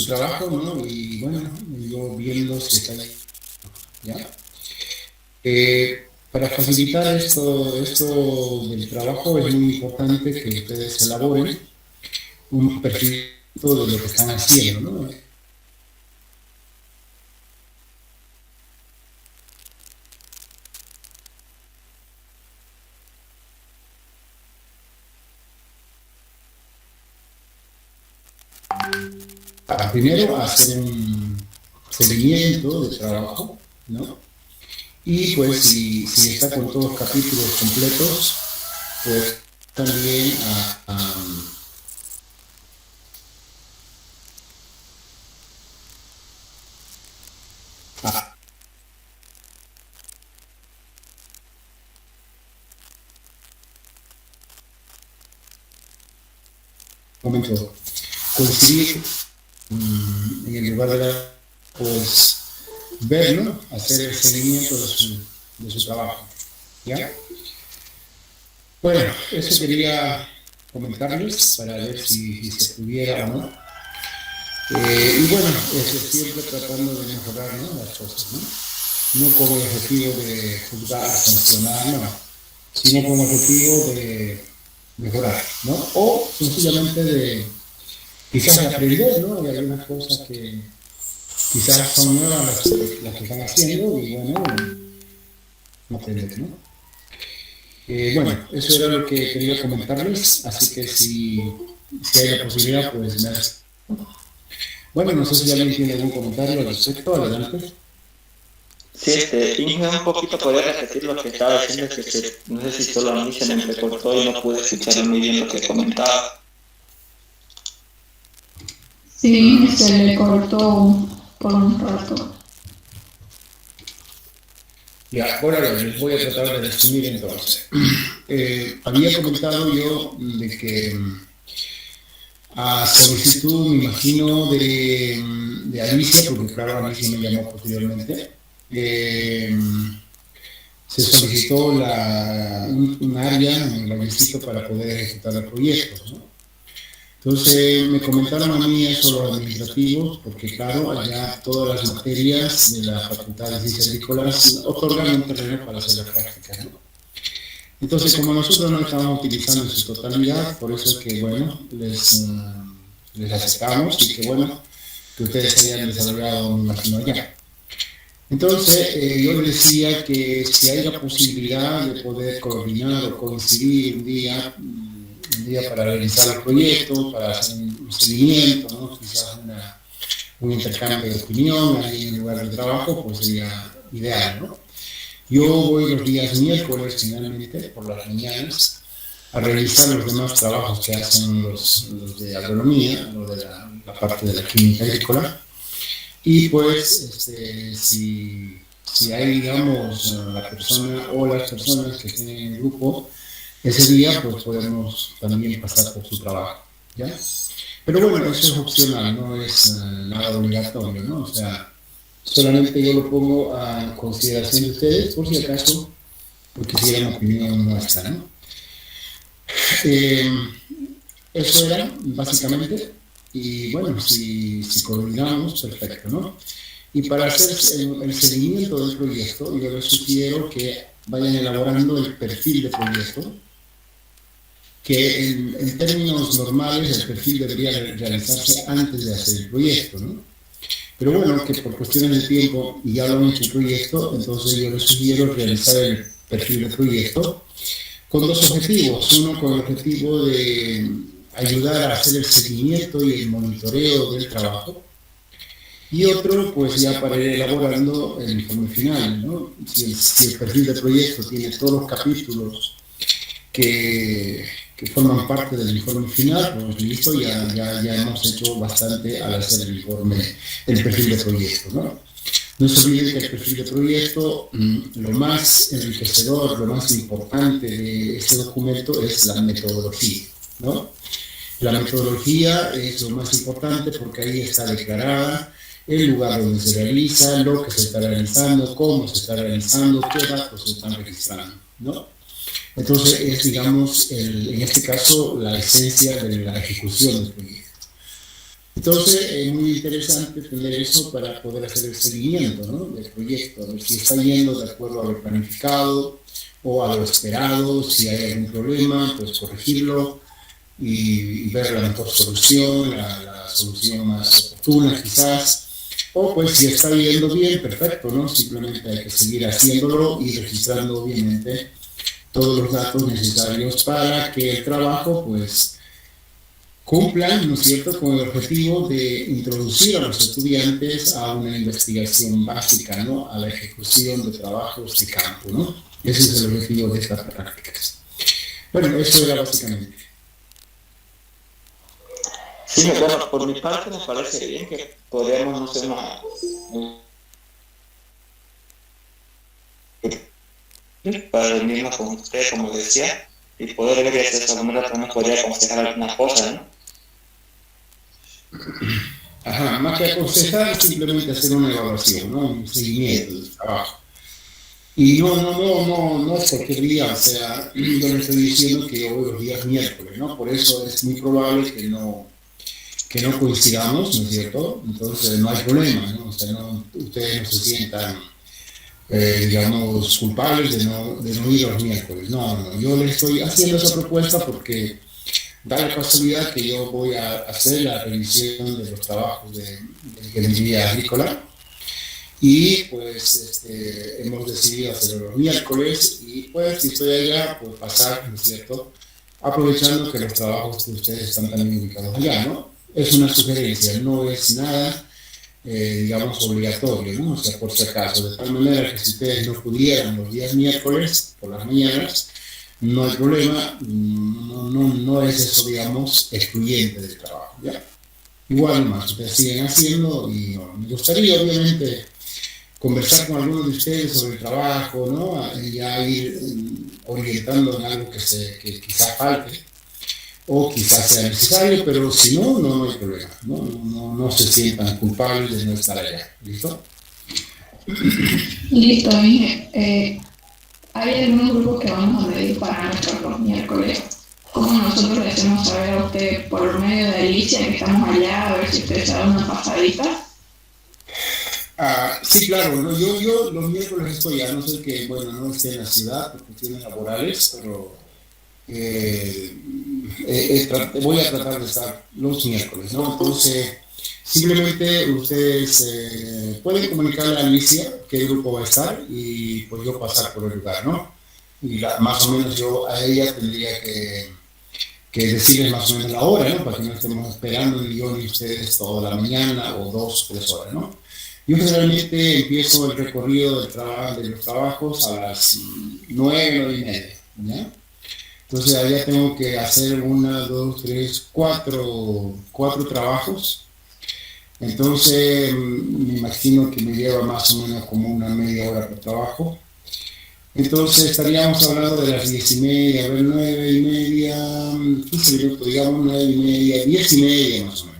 su trabajo, ¿no? Y bueno, yo viendo si está ahí, ¿ya? Para facilitar esto del trabajo es muy importante que ustedes elaboren un perfil de lo que están haciendo, ¿no? Primero hacer un seguimiento de trabajo, ¿no? Y pues si está con todos los capítulos completos, pues también a un momento coincidir en el lugar de la, pues ver, ¿no? Hacer el seguimiento de su trabajo, ¿ya? Bueno, eso quería comentarles para ver si se pudiera o no. Y bueno, eso siempre tratando de mejorar, ¿no? Las cosas, ¿no? No con el objetivo de juzgar, sancionar, no, sino con el objetivo de mejorar, ¿no? O sencillamente de quizás de aprender, ¿no? De algunas cosas que quizás son nuevas las que están haciendo y bueno, aprender, ¿no? Bueno, eso era lo que quería comentarles, así que si hay la posibilidad, pues me hace. Bueno, no sé si alguien tiene algún comentario al respecto, adelante. Sí, Inge, un poquito podría repetir lo que estaba diciendo, que no sé si solo a mí se me entrecortó y no pude escuchar muy bien lo que comentaba. Sí, se le cortó por un rato. Ya, ahora les voy a tratar de resumir entonces. Había comentado yo de que a solicitud, me imagino, de Alicia, porque claro, Alicia me llamó posteriormente, se solicitó un área en el distrito para poder ejecutar el proyecto, ¿no? Entonces me comentaron a mí eso los administrativos, porque claro, allá todas las materias de la Facultad de Ciencias Agrícolas otorgan un terreno para hacer la práctica, ¿no? Entonces, como nosotros no estamos utilizando en su totalidad, por eso es que, bueno, les aceptamos y que, bueno, que ustedes hayan desarrollado, me imagino, allá. Entonces, yo les decía que si hay la posibilidad de poder coordinar o coincidir un día para realizar el proyecto, para hacer un seguimiento, ¿no? Quizás un intercambio de opinión ahí en el lugar de trabajo, pues sería ideal, ¿no? Yo voy los días miércoles, finalmente, por las mañanas, a revisar los demás trabajos que hacen los de agronomía, lo de la parte de la química agrícola. Y pues, si hay, digamos, la persona o las personas que estén en el grupo, ese día pues podemos también pasar por su trabajo, ¿ya? Pero bueno, eso es opcional, no es nada obligatorio, ¿no? O sea, solamente yo lo pongo a consideración de ustedes, por si acaso, porque si era una opinión nuestra, ¿no? Eso era, básicamente, y bueno, si coordinamos, perfecto, ¿no? Y para hacer el seguimiento del proyecto, yo les sugiero que vayan elaborando el perfil de proyecto, que en términos normales el perfil debería realizarse antes de hacer el proyecto, ¿no? Pero bueno, que por cuestiones de tiempo y ya lo han hecho el proyecto, entonces yo les sugiero realizar el perfil de proyecto con dos objetivos. Uno con el objetivo de ayudar a hacer el seguimiento y el monitoreo del trabajo. Y otro, pues ya para ir elaborando el informe final, ¿no? Si el perfil de proyecto tiene todos los capítulos que forman parte del informe final, pues listo, ya hemos hecho bastante al hacer el informe, el perfil de proyecto, ¿no? No se olviden que el perfil de proyecto, lo más enriquecedor, lo más importante de este documento es la metodología, ¿no? La metodología es lo más importante porque ahí está declarada el lugar donde se realiza, lo que se está realizando, cómo se está realizando, qué datos se están registrando, ¿no? Entonces es, digamos, en este caso, la esencia de la ejecución del proyecto. Entonces es muy interesante tener eso para poder hacer el seguimiento, ¿no?, del proyecto, a ver si está yendo de acuerdo a lo planificado o a lo esperado, si hay algún problema, pues corregirlo y ver la mejor solución, la solución más oportuna quizás, o pues si está yendo bien, perfecto, ¿no? Simplemente hay que seguir haciéndolo y registrando obviamente todos los datos necesarios para que el trabajo pues cumplan, ¿no es cierto?, con el objetivo de introducir a los estudiantes a una investigación básica, ¿no?, a la ejecución de trabajos de campo, ¿no? Ese es el objetivo de estas prácticas. Bueno, eso era básicamente. Sí, bueno, por mi parte me parece bien que podríamos, no sé, para reunirnos con usted, como decía, y poder ver si de esa manera también podría aconsejar alguna cosa, ¿no? Ajá, más que aconsejar, simplemente hacer una evaluación, ¿no?, un seguimiento del trabajo. Y no es cualquier día, o sea, yo le estoy diciendo que hoy los días miércoles, ¿no? Por eso es muy probable que no coincidamos, ¿no es cierto? Entonces no hay problema, ¿no? O sea, ustedes no se sientan, digamos, culpables de no ir los miércoles. No, yo le estoy haciendo esa propuesta porque da la casualidad que yo voy a hacer la revisión de los trabajos de ingeniería agrícola y pues hemos decidido hacerlo los miércoles y pues si estoy allá, pues pasar, ¿no es cierto?, aprovechando que los trabajos que ustedes están también ubicados allá, ¿no? Es una sugerencia, no es nada, digamos, obligatorio, ¿no? O sea, por si acaso, de tal manera que si ustedes no pudieran los días miércoles por las mañanas, no hay problema, no es eso, digamos, excluyente del trabajo, ¿ya? Igual más, ustedes siguen haciendo y no, me gustaría, obviamente, conversar con algunos de ustedes sobre el trabajo, ¿no? Y ya ir orientando en algo que quizás falte o quizás sea necesario, pero si no hay problema, no se sientan culpables de no estar allá, ¿listo? Listo, Inge. Hay algunos grupos que vamos a medir parámetros los miércoles. ¿Cómo nosotros le hacemos saber a usted por medio de Alicia que estamos allá, a ver si usted se da una pasadita? Sí, claro, ¿no? Yo los miércoles estoy ya, no sé que, bueno, no esté en la ciudad por cuestiones laborales, pero voy a tratar de estar los miércoles, ¿no? Entonces, simplemente ustedes pueden comunicarle a Alicia qué grupo va a estar y pues yo pasar por el lugar, ¿no? Y más o menos yo a ella tendría que decirles más o menos la hora, ¿no? Para que no estemos esperando ni yo ni ustedes toda la mañana o 2 o 3 horas, ¿no? Yo generalmente empiezo el recorrido de los trabajos a las 9:30, ¿ya? Entonces allá tengo que hacer 1, 2, 3, 4 trabajos. Entonces me imagino que me lleva más o menos como una media hora por trabajo. Entonces estaríamos hablando de las 10:30, a ver, 9:30, 15 minutos, digamos 9:30, 10:30 más o menos.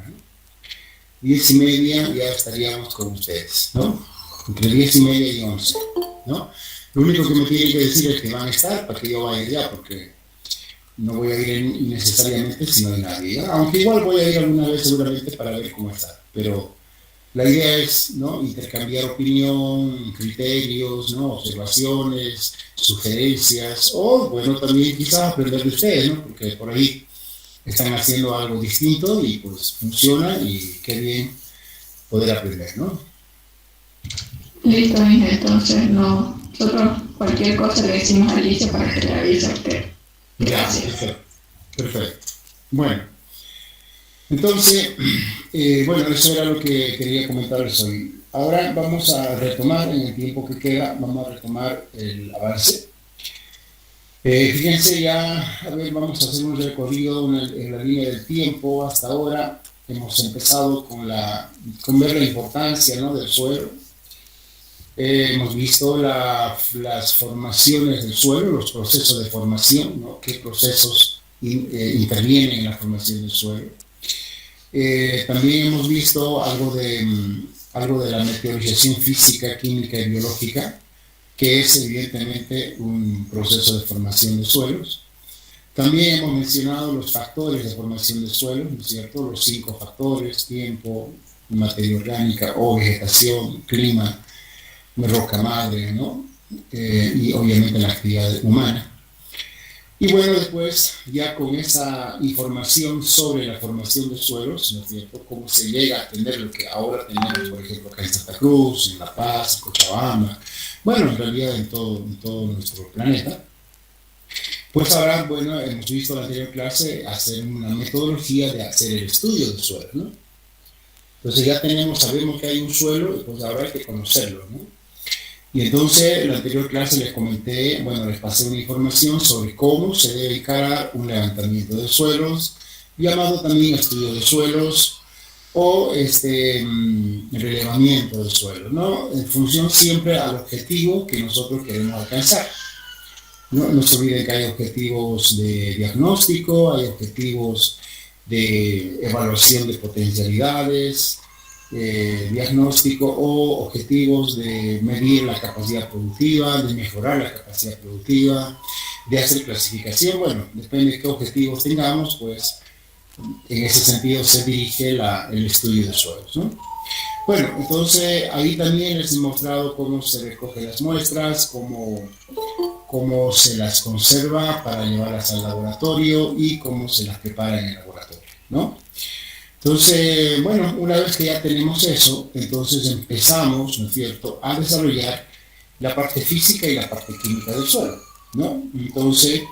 10:30 ya estaríamos con ustedes, ¿no? Entre 10:30 y 11, ¿no? Lo único que me tienen que decir es que van a estar para que yo vaya allá, porque no voy a ir innecesariamente si no hay nadie, ¿no? Aunque igual voy a ir alguna vez seguramente para ver cómo está, pero la idea es, ¿no?, intercambiar opinión, criterios, ¿no?, observaciones, sugerencias, o bueno, también quizás aprender de ustedes, ¿no?, porque por ahí están haciendo algo distinto y pues funciona y qué bien poder aprender, ¿no? Listo, Inge, entonces nosotros cualquier cosa le decimos a Alicia para que le avise a usted. Gracias. Perfecto. Bueno, entonces, bueno, eso era lo que quería comentarles hoy. Ahora vamos a retomar, en el tiempo que queda, vamos a retomar el avance. Fíjense ya, a ver, vamos a hacer un recorrido en la línea del tiempo. Hasta ahora hemos empezado con ver la importancia, ¿no?, del suelo. Hemos visto las formaciones del suelo, los procesos de formación, ¿no?, qué procesos intervienen en la formación del suelo. También hemos visto algo de la meteorización física, química y biológica, que es evidentemente un proceso de formación de suelos. También hemos mencionado los factores de formación del suelo, ¿no es cierto? Los 5 factores: tiempo, materia orgánica o vegetación, clima, roca madre, ¿no? Y obviamente la actividad humana. Y bueno, después, ya con esa información sobre la formación de suelos, ¿no es cierto?, cómo se llega a tener lo que ahora tenemos, por ejemplo, acá en Santa Cruz, en La Paz, en Cochabamba, bueno, en realidad en todo nuestro planeta. Pues ahora, bueno, hemos visto en la anterior clase hacer una metodología de hacer el estudio del suelo, ¿no? Entonces ya sabemos que hay un suelo, pues ahora hay que conocerlo, ¿no? Y entonces, en la anterior clase les comenté, bueno, les pasé una información sobre cómo se debe encarar un levantamiento de suelos, llamado también estudio de suelos o relevamiento de suelos, ¿no? En función siempre al objetivo que nosotros queremos alcanzar. No se olviden que hay objetivos de diagnóstico, hay objetivos de evaluación de potencialidades, diagnóstico o objetivos de medir la capacidad productiva, de mejorar la capacidad productiva, de hacer clasificación. Bueno, depende de qué objetivos tengamos, pues en ese sentido se dirige el estudio de suelos, ¿no? Bueno, entonces ahí también les he mostrado cómo se recogen las muestras, cómo se las conserva para llevarlas al laboratorio y cómo se las prepara en el laboratorio, ¿no? Entonces, bueno, una vez que ya tenemos eso, entonces empezamos, ¿no es cierto?, a desarrollar la parte física y la parte química del suelo, ¿no? Entonces,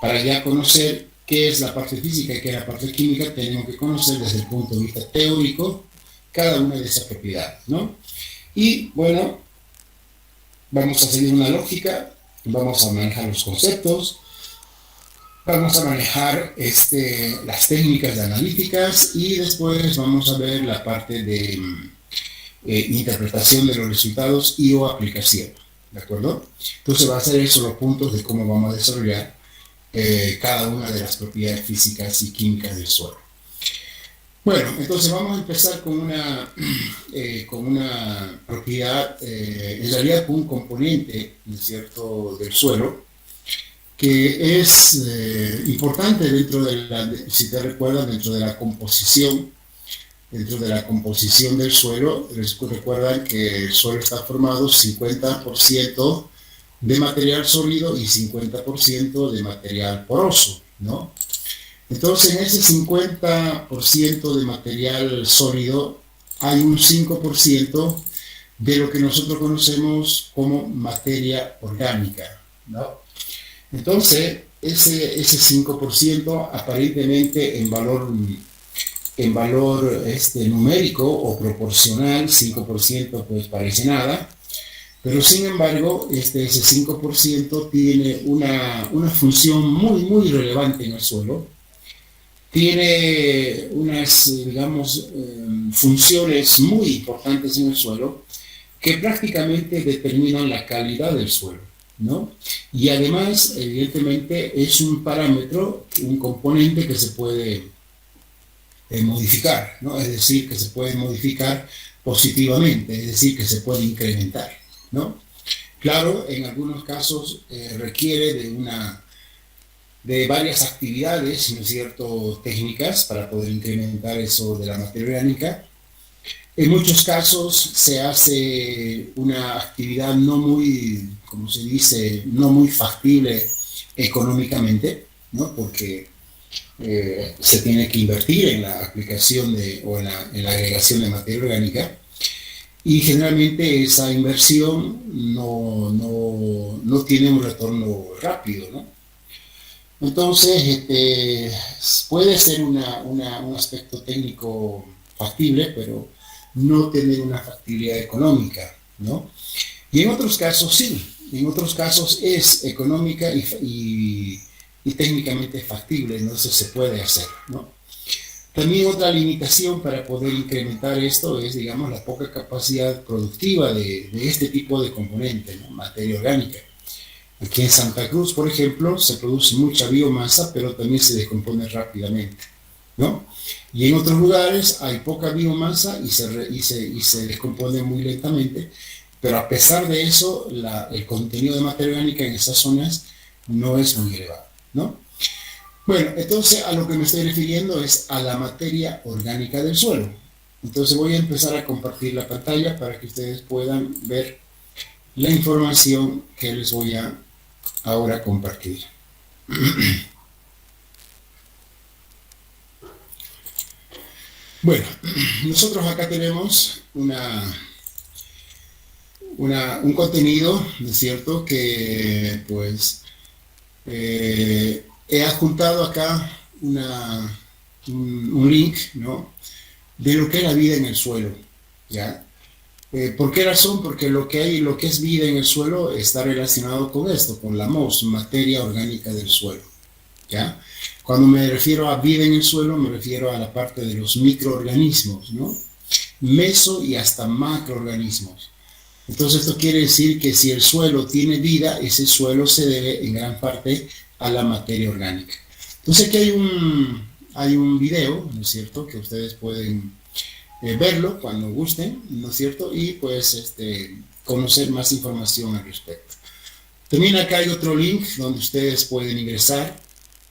para ya conocer qué es la parte física y qué es la parte química, tenemos que conocer desde el punto de vista teórico cada una de esas propiedades, ¿no? Y, bueno, vamos a seguir una lógica, vamos a manejar los conceptos, vamos a manejar las técnicas analíticas y después vamos a ver la parte de interpretación de los resultados y o aplicación, ¿de acuerdo? Entonces va a ser esos los puntos de cómo vamos a desarrollar cada una de las propiedades físicas y químicas del suelo. Bueno, entonces vamos a empezar con una propiedad, en realidad con un componente, ¿no es cierto?, del suelo, que es importante si te recuerdas, dentro de la composición del suelo. Recuerdan que el suelo está formado 50% de material sólido y 50% de material poroso, ¿no? Entonces, en ese 50% de material sólido hay un 5% de lo que nosotros conocemos como materia orgánica, ¿no? Entonces, ese 5% aparentemente en valor numérico o proporcional, 5% pues parece nada, pero sin embargo, ese 5% tiene una función muy, muy relevante en el suelo. Tiene unas, digamos, funciones muy importantes en el suelo que prácticamente determinan la calidad del suelo, ¿no? Y además, evidentemente, es un parámetro, un componente que se puede modificar, ¿no? Es decir, que se puede modificar positivamente, es decir, que se puede incrementar, ¿no? Claro, en algunos casos requiere de varias actividades, ¿no es cierto?, técnicas para poder incrementar eso de la materia orgánica. En muchos casos se hace una actividad no muy, como se dice, no muy factible económicamente, ¿no? Porque se tiene que invertir en la aplicación o en la agregación de materia orgánica, y generalmente esa inversión no tiene un retorno rápido, ¿no? Entonces, puede ser un aspecto técnico factible, pero no tener una factibilidad económica, ¿no? Y en otros casos sí, en otros casos es económica y técnicamente factible, entonces se puede hacer, ¿no? También otra limitación para poder incrementar esto es, digamos, la poca capacidad productiva de este tipo de componente, ¿no? Materia orgánica. Aquí en Santa Cruz, por ejemplo, se produce mucha biomasa, pero también se descompone rápidamente, ¿no? Y en otros lugares hay poca biomasa y se descompone muy lentamente, pero a pesar de eso, el contenido de materia orgánica en esas zonas no es muy elevado, ¿no? Bueno, entonces a lo que me estoy refiriendo es a la materia orgánica del suelo. Entonces voy a empezar a compartir la pantalla para que ustedes puedan ver la información que les voy a ahora compartir. Bueno, nosotros acá tenemos un contenido, ¿no es cierto?, que pues he adjuntado acá un link, ¿no?, de lo que es la vida en el suelo, ¿ya? ¿Por qué razón? Porque lo que es vida en el suelo está relacionado con esto, con la MOS, materia orgánica del suelo, ¿ya? Cuando me refiero a vida en el suelo, me refiero a la parte de los microorganismos, ¿no? Meso y hasta macroorganismos. Entonces esto quiere decir que si el suelo tiene vida, ese suelo se debe en gran parte a la materia orgánica. Entonces aquí hay un video, ¿no es cierto?, que ustedes pueden verlo cuando gusten, ¿no es cierto?, y pues conocer más información al respecto. También acá hay otro link donde ustedes pueden ingresar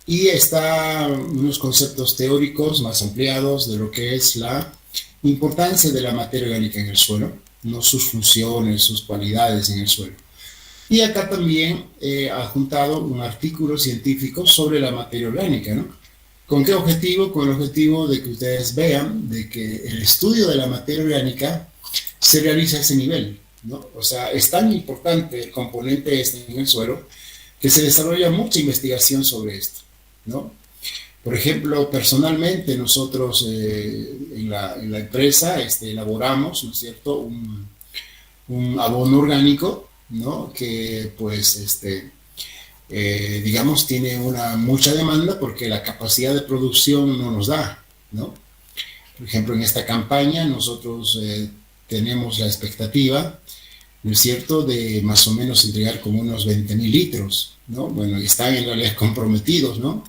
y está unos conceptos teóricos más ampliados de lo que es la importancia de la materia orgánica en el suelo, no sus funciones, sus cualidades en el suelo. Y acá también he adjuntado un artículo científico sobre la materia orgánica, ¿no? ¿Con qué objetivo? Con el objetivo de que ustedes vean de que el estudio de la materia orgánica se realiza a ese nivel, ¿no? O sea, es tan importante el componente en el suelo que se desarrolla mucha investigación sobre esto, ¿no? Por ejemplo, personalmente nosotros en la empresa elaboramos, ¿no es cierto?, un abono orgánico, ¿no?, que pues digamos tiene mucha demanda porque la capacidad de producción no nos da, ¿no? Por ejemplo, en esta campaña nosotros tenemos la expectativa, ¿no es cierto?, de más o menos entregar como unos 20.000 litros, ¿no? Bueno, están en realidad comprometidos, ¿no?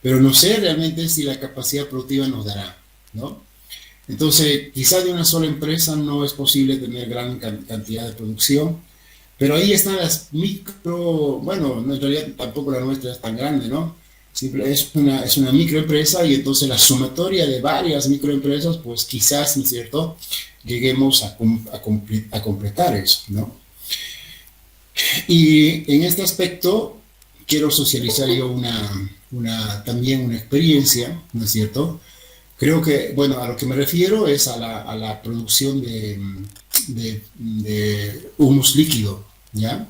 Pero no sé realmente si la capacidad productiva nos dará, ¿no? Entonces, quizá de una sola empresa no es posible tener gran cantidad de producción, pero ahí están las micro, bueno, en realidad tampoco la nuestra es tan grande, ¿no? Es una microempresa y entonces la sumatoria de varias microempresas, pues quizás, ¿no es cierto?, lleguemos a completar eso, ¿no? Y en este aspecto quiero socializar yo también una experiencia, ¿no es cierto? Creo que, bueno, a lo que me refiero es a la producción de humus líquido, ¿ya?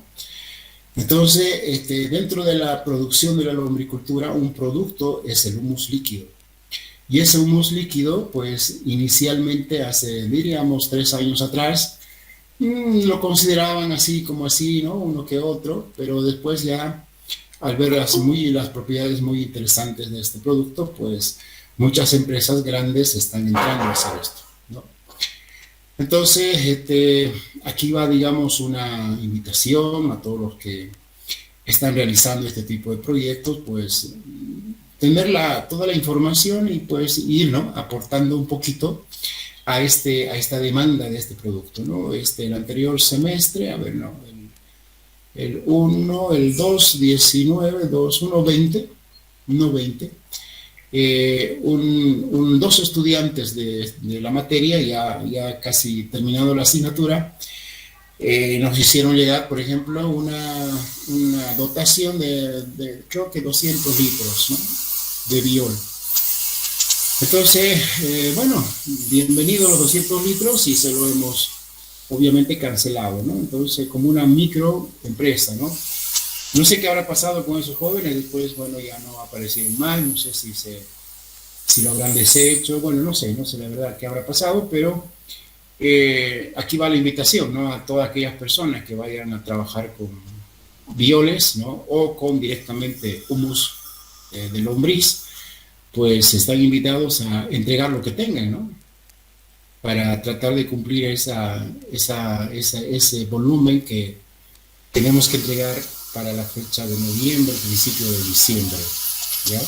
Entonces, dentro de la producción de la lombricultura, un producto es el humus líquido. Y ese humus líquido, pues, inicialmente diríamos, 3 años atrás, lo consideraban así como así, ¿no? Uno que otro, pero después ya, al ver las propiedades muy interesantes de este producto, pues, muchas empresas grandes están entrando a hacer esto, ¿no? Entonces, aquí va, digamos, una invitación a todos los que están realizando este tipo de proyectos, pues, tener toda la información y pues ir, ¿no?, aportando un poquito a esta demanda de este producto, ¿no? El anterior semestre, a ver, no, el 1, el 2, 19, 2, 1, 20, 20, dos estudiantes de la materia, ya casi terminando la asignatura, nos hicieron llegar, por ejemplo, una dotación de creo que 200 litros, ¿no?, de biol. Entonces, bueno, bienvenidos los 200 litros y se lo hemos obviamente cancelado, ¿no? Entonces, como una microempresa, ¿no? No sé qué habrá pasado con esos jóvenes, después, bueno, ya no aparecieron más, no sé si lo habrán deshecho, bueno, no sé la verdad qué habrá pasado, pero aquí va la invitación, ¿no?, a todas aquellas personas que vayan a trabajar con bioles, ¿no?, o con directamente humus de lombriz, pues están invitados a entregar lo que tengan, ¿no?, para tratar de cumplir ese volumen que tenemos que entregar para la fecha de noviembre, principio de diciembre, ¿ya?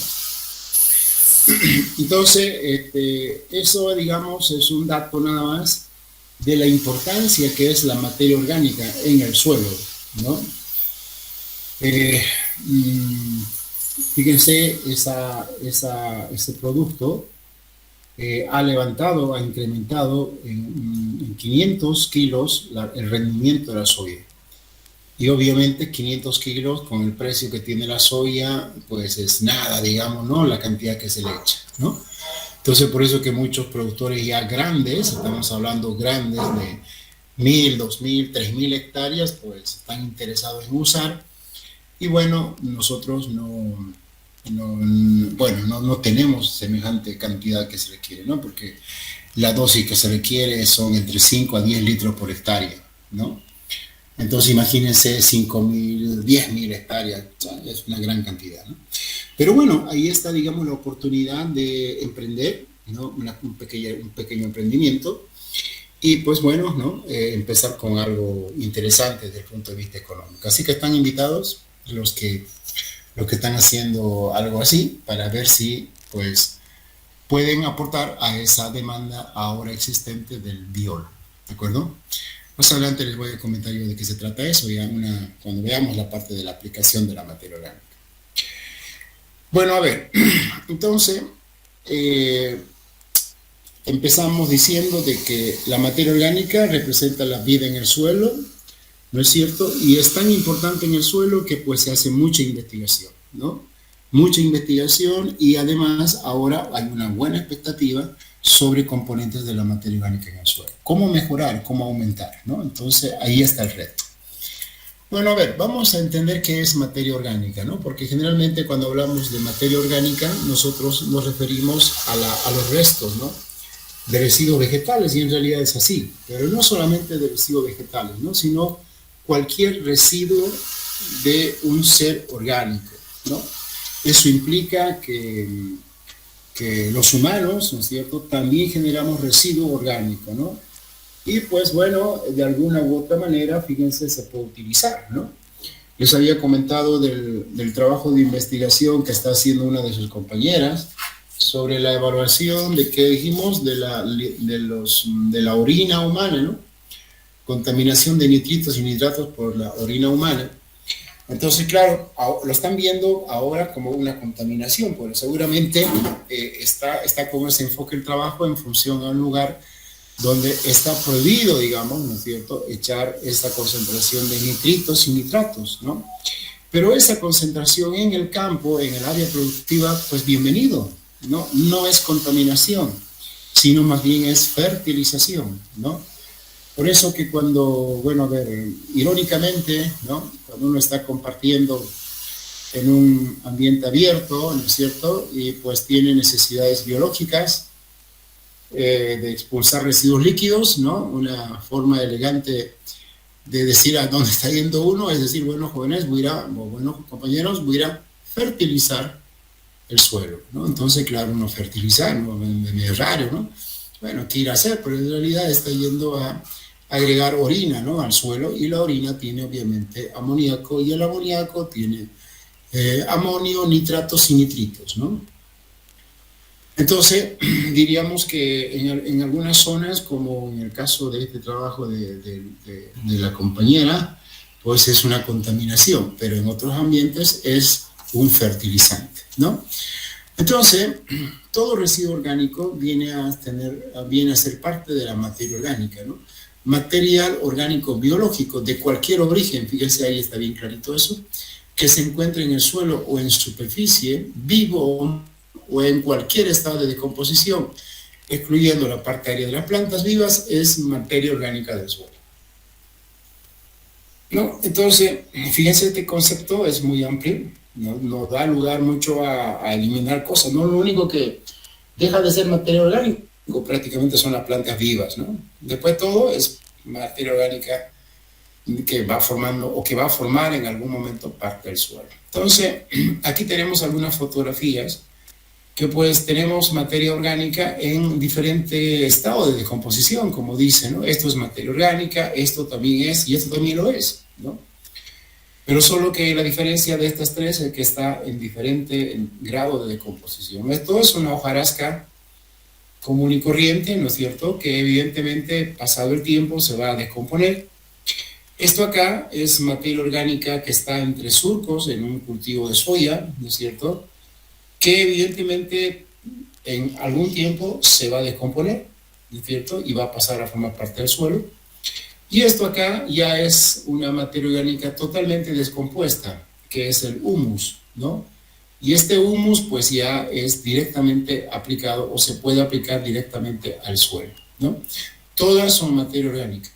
Entonces, eso, digamos, es un dato nada más de la importancia que es la materia orgánica en el suelo, ¿no? fíjense, ese producto ha levantado, ha incrementado en 500 kilos el rendimiento de la soya. Y obviamente 500 kilos con el precio que tiene la soya, pues es nada, digamos, ¿no? La cantidad que se le echa, ¿no? Entonces, por eso que muchos productores ya grandes, estamos hablando grandes de 1.000, 2.000, 3.000 hectáreas, pues están interesados en usar. Y bueno, nosotros no tenemos semejante cantidad que se requiere, ¿no? Porque la dosis que se requiere son entre 5 a 10 litros por hectárea, ¿no? Entonces imagínense 5.000, 10.000 hectáreas, es una gran cantidad, ¿no? Pero bueno, ahí está, digamos, la oportunidad de emprender, ¿no? Un pequeño emprendimiento y pues bueno, ¿no? Empezar con algo interesante desde el punto de vista económico. Así que están invitados los que están haciendo algo así para ver si pues pueden aportar a esa demanda ahora existente del biol, ¿de acuerdo? Más adelante les voy a comentar yo de qué se trata eso, cuando veamos la parte de la aplicación de la materia orgánica. Bueno, a ver, entonces empezamos diciendo de que la materia orgánica representa la vida en el suelo, ¿no es cierto? Y es tan importante en el suelo que pues se hace mucha investigación, ¿no? Mucha investigación y además ahora hay una buena expectativa sobre componentes de la materia orgánica en el suelo. ¿Cómo mejorar? ¿Cómo aumentar? ¿No? Entonces ahí está el reto. Bueno, a ver, vamos a entender qué es materia orgánica, ¿no? Porque generalmente cuando hablamos de materia orgánica nosotros nos referimos a los restos, ¿no? De residuos vegetales y en realidad es así, pero no solamente de residuos vegetales, ¿no? Sino cualquier residuo de un ser orgánico, ¿no? Eso implica que los humanos, ¿no es cierto?, también generamos residuo orgánico, ¿no? Y pues bueno, de alguna u otra manera, fíjense, se puede utilizar, ¿no? Les había comentado del trabajo de investigación que está haciendo una de sus compañeras sobre la evaluación de que dijimos de la orina humana, ¿no? Contaminación de nitritos y nitratos por la orina humana. Entonces, claro, lo están viendo ahora como una contaminación, porque seguramente está con ese enfoque el trabajo en función a un lugar donde está prohibido, digamos, ¿no es cierto?, echar esa concentración de nitritos y nitratos, ¿no? Pero esa concentración en el campo, en el área productiva, pues bienvenido, ¿no? No es contaminación, sino más bien es fertilización, ¿no? Por eso que cuando, bueno, a ver, irónicamente, ¿no?, cuando uno está compartiendo en un ambiente abierto, ¿no es cierto?, y pues tiene necesidades biológicas de expulsar residuos líquidos, ¿no? Una forma elegante de decir a dónde está yendo uno, es decir, bueno, jóvenes, bueno, compañeros, voy a ir a fertilizar el suelo, ¿no? Entonces, claro, no fertilizar, ¿no? Es medio raro, ¿no? Bueno, ¿qué ir a hacer? Pero en realidad está yendo a agregar orina, ¿no?, al suelo, y la orina tiene obviamente amoníaco, y el amoníaco tiene amonio, nitratos y nitritos, ¿no? Entonces, diríamos que en algunas zonas, como en el caso de este trabajo de la compañera, pues es una contaminación, pero en otros ambientes es un fertilizante, ¿no? Entonces, todo residuo orgánico viene a ser parte de la materia orgánica, ¿no? Material orgánico biológico de cualquier origen, fíjense ahí está bien clarito eso, que se encuentra en el suelo o en superficie, vivo o en cualquier estado de decomposición, excluyendo la parte aérea de las plantas vivas, es materia orgánica del suelo, ¿no? Entonces, fíjense, este concepto es muy amplio, ¿no? Nos da lugar mucho a eliminar cosas, ¿no? Lo único que deja de ser materia orgánica prácticamente son las plantas vivas, ¿no? Después todo es materia orgánica que va formando o que va a formar en algún momento parte del suelo. Entonces, aquí tenemos algunas fotografías que pues tenemos materia orgánica en diferentes estados de decomposición, como dice, ¿no? Esto es materia orgánica, esto también es, y esto también lo es, ¿no? Pero solo que la diferencia de estas tres es que está en diferente grado de decomposición. Esto es una hojarasca común y corriente, ¿no es cierto?, que evidentemente pasado el tiempo se va a descomponer, Esto acá es materia orgánica que está entre surcos en un cultivo de soya, ¿no es cierto? Que evidentemente en algún tiempo se va a descomponer, ¿no es cierto? Y va a pasar a formar parte del suelo. Y esto acá ya es una materia orgánica totalmente descompuesta, que es el humus, ¿no? Y este humus pues ya es directamente aplicado o se puede aplicar directamente al suelo, ¿no? Todas son materia orgánica.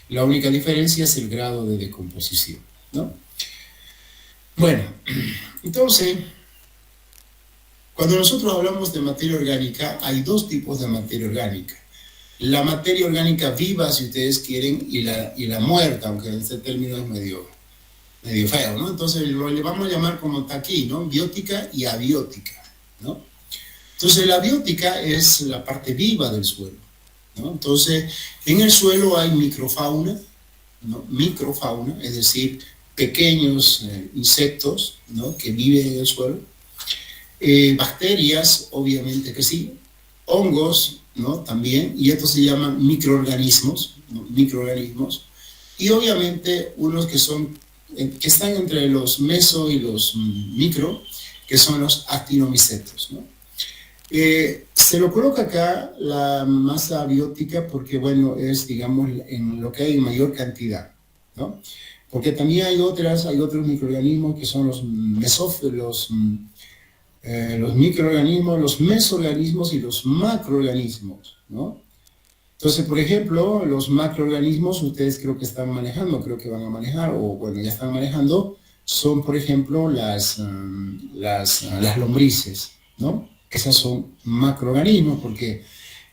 La única diferencia es el grado de decomposición, ¿no? Bueno, entonces, cuando nosotros hablamos de materia orgánica, hay dos tipos de materia orgánica. La materia orgánica viva, si ustedes quieren, y la muerta, aunque este término es medio feo, ¿no? Entonces le vamos a llamar como está aquí, ¿no? Biótica y abiótica, ¿no? Entonces la biótica es la parte viva del suelo, ¿no? Entonces en el suelo hay microfauna, ¿no? Microfauna, es decir, pequeños insectos, ¿no? Que viven en el suelo. Bacterias, obviamente que sí, hongos, ¿no? También, y estos se llaman microorganismos, ¿no? Microorganismos, y obviamente unos que están entre los meso y los micro, que son los actinomicetos, ¿no? Se lo coloca acá la masa abiótica porque, bueno, es, digamos, en lo que hay en mayor cantidad, ¿no? Porque también hay otros microorganismos que son los microorganismos, los mesoorganismos y los macroorganismos, ¿no? Entonces, por ejemplo, los macroorganismos, ustedes creo que van a manejar, o bueno, ya están manejando, son, por ejemplo, las lombrices, ¿no? Esas son macroorganismos porque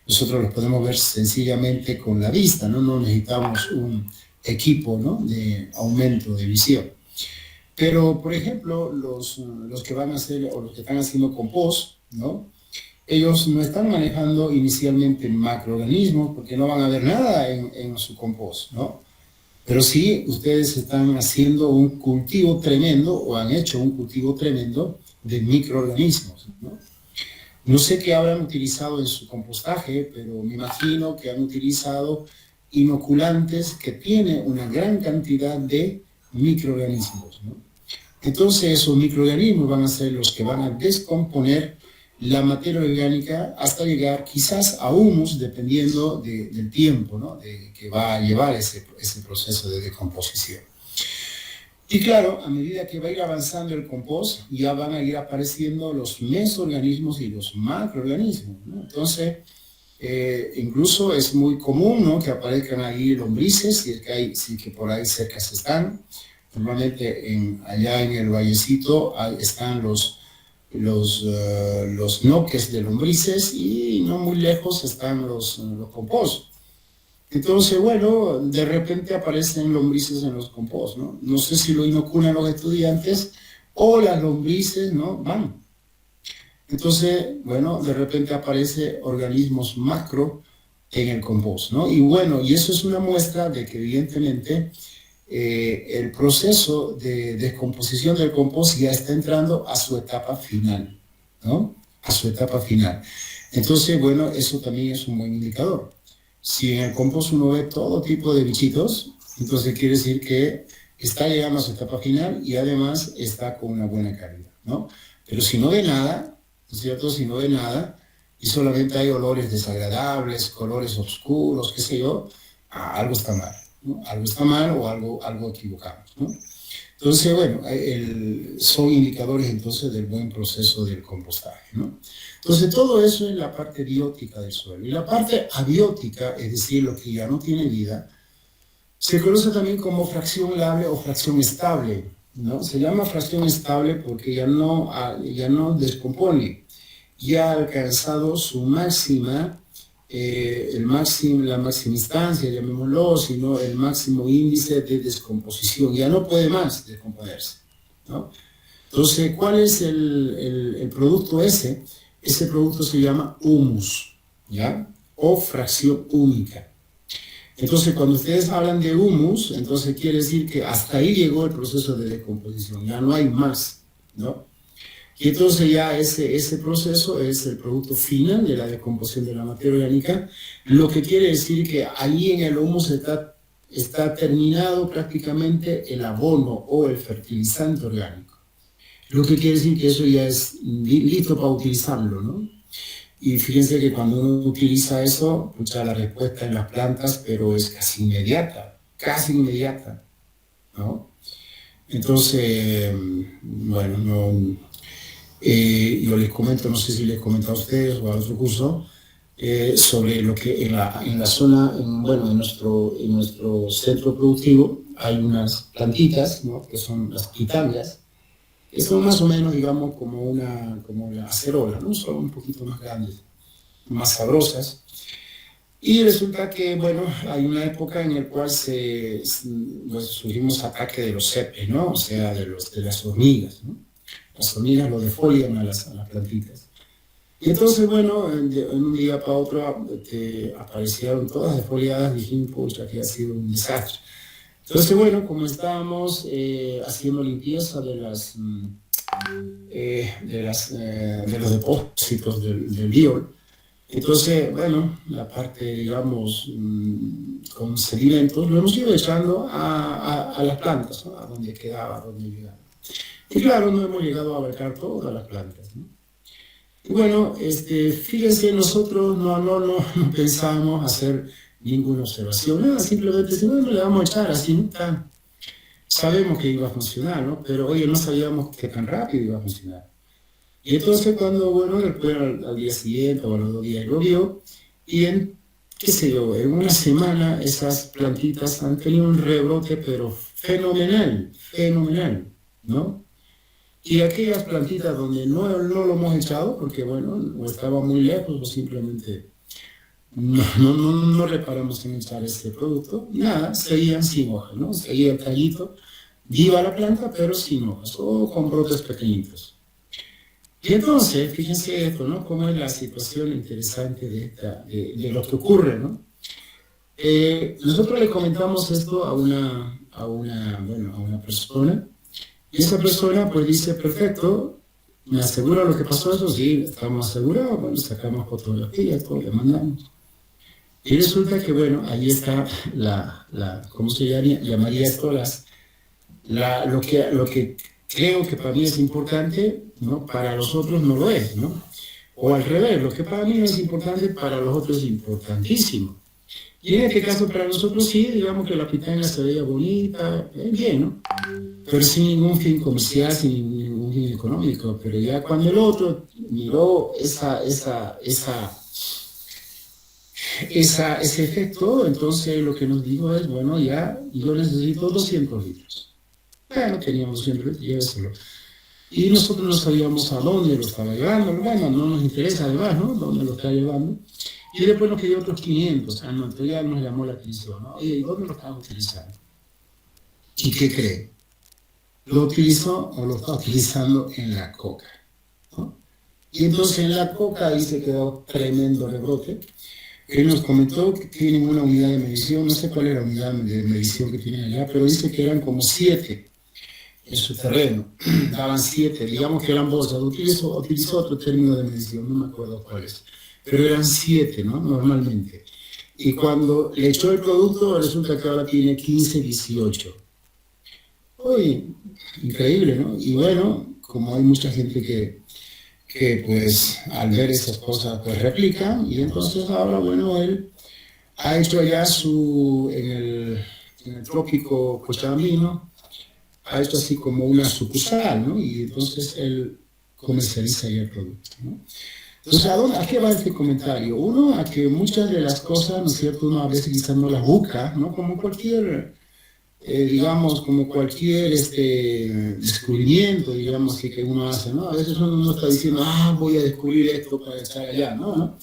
nosotros los podemos ver sencillamente con la vista, ¿no? No necesitamos un equipo, ¿no? De aumento de visión. Pero, por ejemplo, los que van a hacer o los que están haciendo compost, ¿no? Ellos no están manejando inicialmente macroorganismos porque no van a ver nada en su compost, ¿no? Pero sí, ustedes están haciendo un cultivo tremendo o han hecho un cultivo tremendo de microorganismos, ¿no? No sé qué habrán utilizado en su compostaje, pero me imagino que han utilizado inoculantes que tienen una gran cantidad de microorganismos, ¿no? Entonces esos microorganismos van a ser los que van a descomponer la materia orgánica hasta llegar quizás a humus, dependiendo del tiempo, ¿no? Que va a llevar ese proceso de descomposición. Y claro, a medida que va a ir avanzando el compost, ya van a ir apareciendo los mesoorganismos y los macroorganismos, ¿no? Entonces, incluso es muy común, ¿no? Que aparezcan ahí lombrices, si que por ahí cerca se están. Normalmente allá en el vallecito están los noques de lombrices y no muy lejos están los compost. Entonces, bueno, de repente aparecen lombrices en los compost, ¿no? No sé si lo inoculan los estudiantes o las lombrices, ¿no? Van. Entonces, bueno, de repente aparecen organismos macro en el compost, ¿no? Y bueno, y eso es una muestra de que evidentemente el proceso de descomposición del compost ya está entrando a su etapa final, ¿no? A su etapa final. Entonces, bueno, eso también es un buen indicador. Si en el compost uno ve todo tipo de bichitos, entonces quiere decir que está llegando a su etapa final y además está con una buena calidad, ¿no? Pero si no ve nada, ¿no es cierto? Si no ve nada y solamente hay olores desagradables, colores oscuros, qué sé yo, algo está mal, ¿no? Algo está mal o algo equivocamos, ¿no? Entonces, bueno, son indicadores entonces del buen proceso del compostaje, ¿no? Entonces, todo eso es la parte biótica del suelo. Y la parte abiótica, es decir, lo que ya no tiene vida, se conoce también como fracción labile o fracción estable, ¿no? Se llama fracción estable porque ya no descompone, ya ha alcanzado su máxima, la máxima instancia, llamémoslo, sino el máximo índice de descomposición, ya no puede más descomponerse, ¿no? Entonces, ¿cuál es el producto ese? Ese producto se llama humus, ¿ya? O fracción única. Entonces, cuando ustedes hablan de humus, entonces quiere decir que hasta ahí llegó el proceso de descomposición, ya no hay más, ¿no? Y entonces ya ese proceso es el producto final de la descomposición de la materia orgánica, lo que quiere decir que ahí en el humus está está terminado prácticamente el abono o el fertilizante orgánico. Lo que quiere decir que eso ya es listo para utilizarlo, ¿no? Y fíjense que cuando uno utiliza eso, escucha la respuesta en las plantas, pero es casi inmediata, ¿no? Entonces, bueno, no, yo les comento, no sé si les comento a ustedes o a otro curso, sobre lo que en la zona, bueno, en nuestro centro productivo hay unas plantitas, ¿no? Que son las pitanias, que son más o menos, digamos, como la acerola, ¿no? Son un poquito más grandes, más sabrosas. Y resulta que, bueno, hay una época en la cual pues, sufrimos ataque de los cepes, ¿no? O sea, de las hormigas, ¿no? Las hormigas lo defolian a las plantitas. Y entonces, bueno, en un día para otro aparecieron todas defoliadas, dijimos, pucha, que ha sido un desastre. Entonces, bueno, como estábamos haciendo limpieza de los depósitos del biol, entonces, bueno, la parte, digamos, con sedimentos, lo hemos ido echando a las plantas, ¿no? A donde quedaba, a donde llegaba. Y claro, no hemos llegado a abarcar todas las plantas, ¿no? Y bueno, fíjense, nosotros no pensábamos hacer ninguna observación, nada, simplemente si no le vamos a echar así, ¿no? Sabemos que iba a funcionar, ¿no? Pero oye, no sabíamos que tan rápido iba a funcionar. Y entonces cuando, bueno, después al día siguiente o a los 2 días llovió, y qué sé yo, en una semana esas plantitas han tenido un rebrote, pero fenomenal, ¿no? Y aquellas plantitas donde no lo hemos echado, porque bueno, o estaba muy lejos o simplemente no reparamos en echar este producto, nada, seguían sin hojas, ¿no? Seguía el tallito, viva la planta, pero sin hojas, o con brotes pequeñitos. Y entonces, fíjense esto, ¿no? Cómo es la situación interesante de lo que ocurre, ¿no? Nosotros le comentamos esto a una persona, y esa persona pues dice, perfecto, ¿me asegura lo que pasó eso? Sí, estamos asegurados, bueno, sacamos fotografías, todo, le mandamos. Y resulta que, bueno, ahí está ¿cómo se llamaría esto? Lo que creo que para mí es importante, ¿no? Para los otros no lo es, ¿no? O al revés, lo que para mí no es importante, para los otros es importantísimo. Y en este caso para nosotros sí, digamos que la pitaya se veía bonita, bien, ¿no? Pero sin ningún fin comercial, sin ningún fin económico. Pero ya cuando el otro miró ese efecto, entonces lo que nos dijo es, bueno, ya yo necesito 200 litros. Bueno, teníamos 200 litros, lléveselo. Y nosotros no sabíamos a dónde lo estaba llevando, bueno, no nos interesa además, ¿no? Dónde lo está llevando. Y después nos pidió otros 500, entonces ya nos llamó la atención, ¿no? Oye, ¿y dónde lo estamos utilizando? ¿Y qué cree? Lo utilizó o lo está utilizando en la coca, ¿no? Y entonces en la coca ahí se quedó tremendo rebrote. Él nos comentó que tienen una unidad de medición, no sé cuál es la unidad de medición que tienen allá, pero dice que eran como 7 en su terreno, daban 7, digamos que eran bolsas, utilizó otro término de medición, no me acuerdo cuál es, pero eran 7, ¿no? Normalmente. Y cuando le echó el producto, resulta que ahora tiene 15, 18. Uy, increíble, ¿no? Y bueno, como hay mucha gente que pues al ver esas cosas pues replican, y entonces ahora, bueno, él ha hecho allá en el trópico cochabambino, ha hecho así como una sucursal, ¿no? Y entonces él comercializa ya el producto, ¿no? Entonces, ¿a qué va este comentario? Uno, a que muchas de las cosas, ¿no es cierto?, uno a veces quizás no las busca, ¿no? Como cualquier, digamos, como cualquier descubrimiento, digamos, que uno hace, ¿no? A veces uno no está diciendo, voy a descubrir esto para estar allá, ¿no?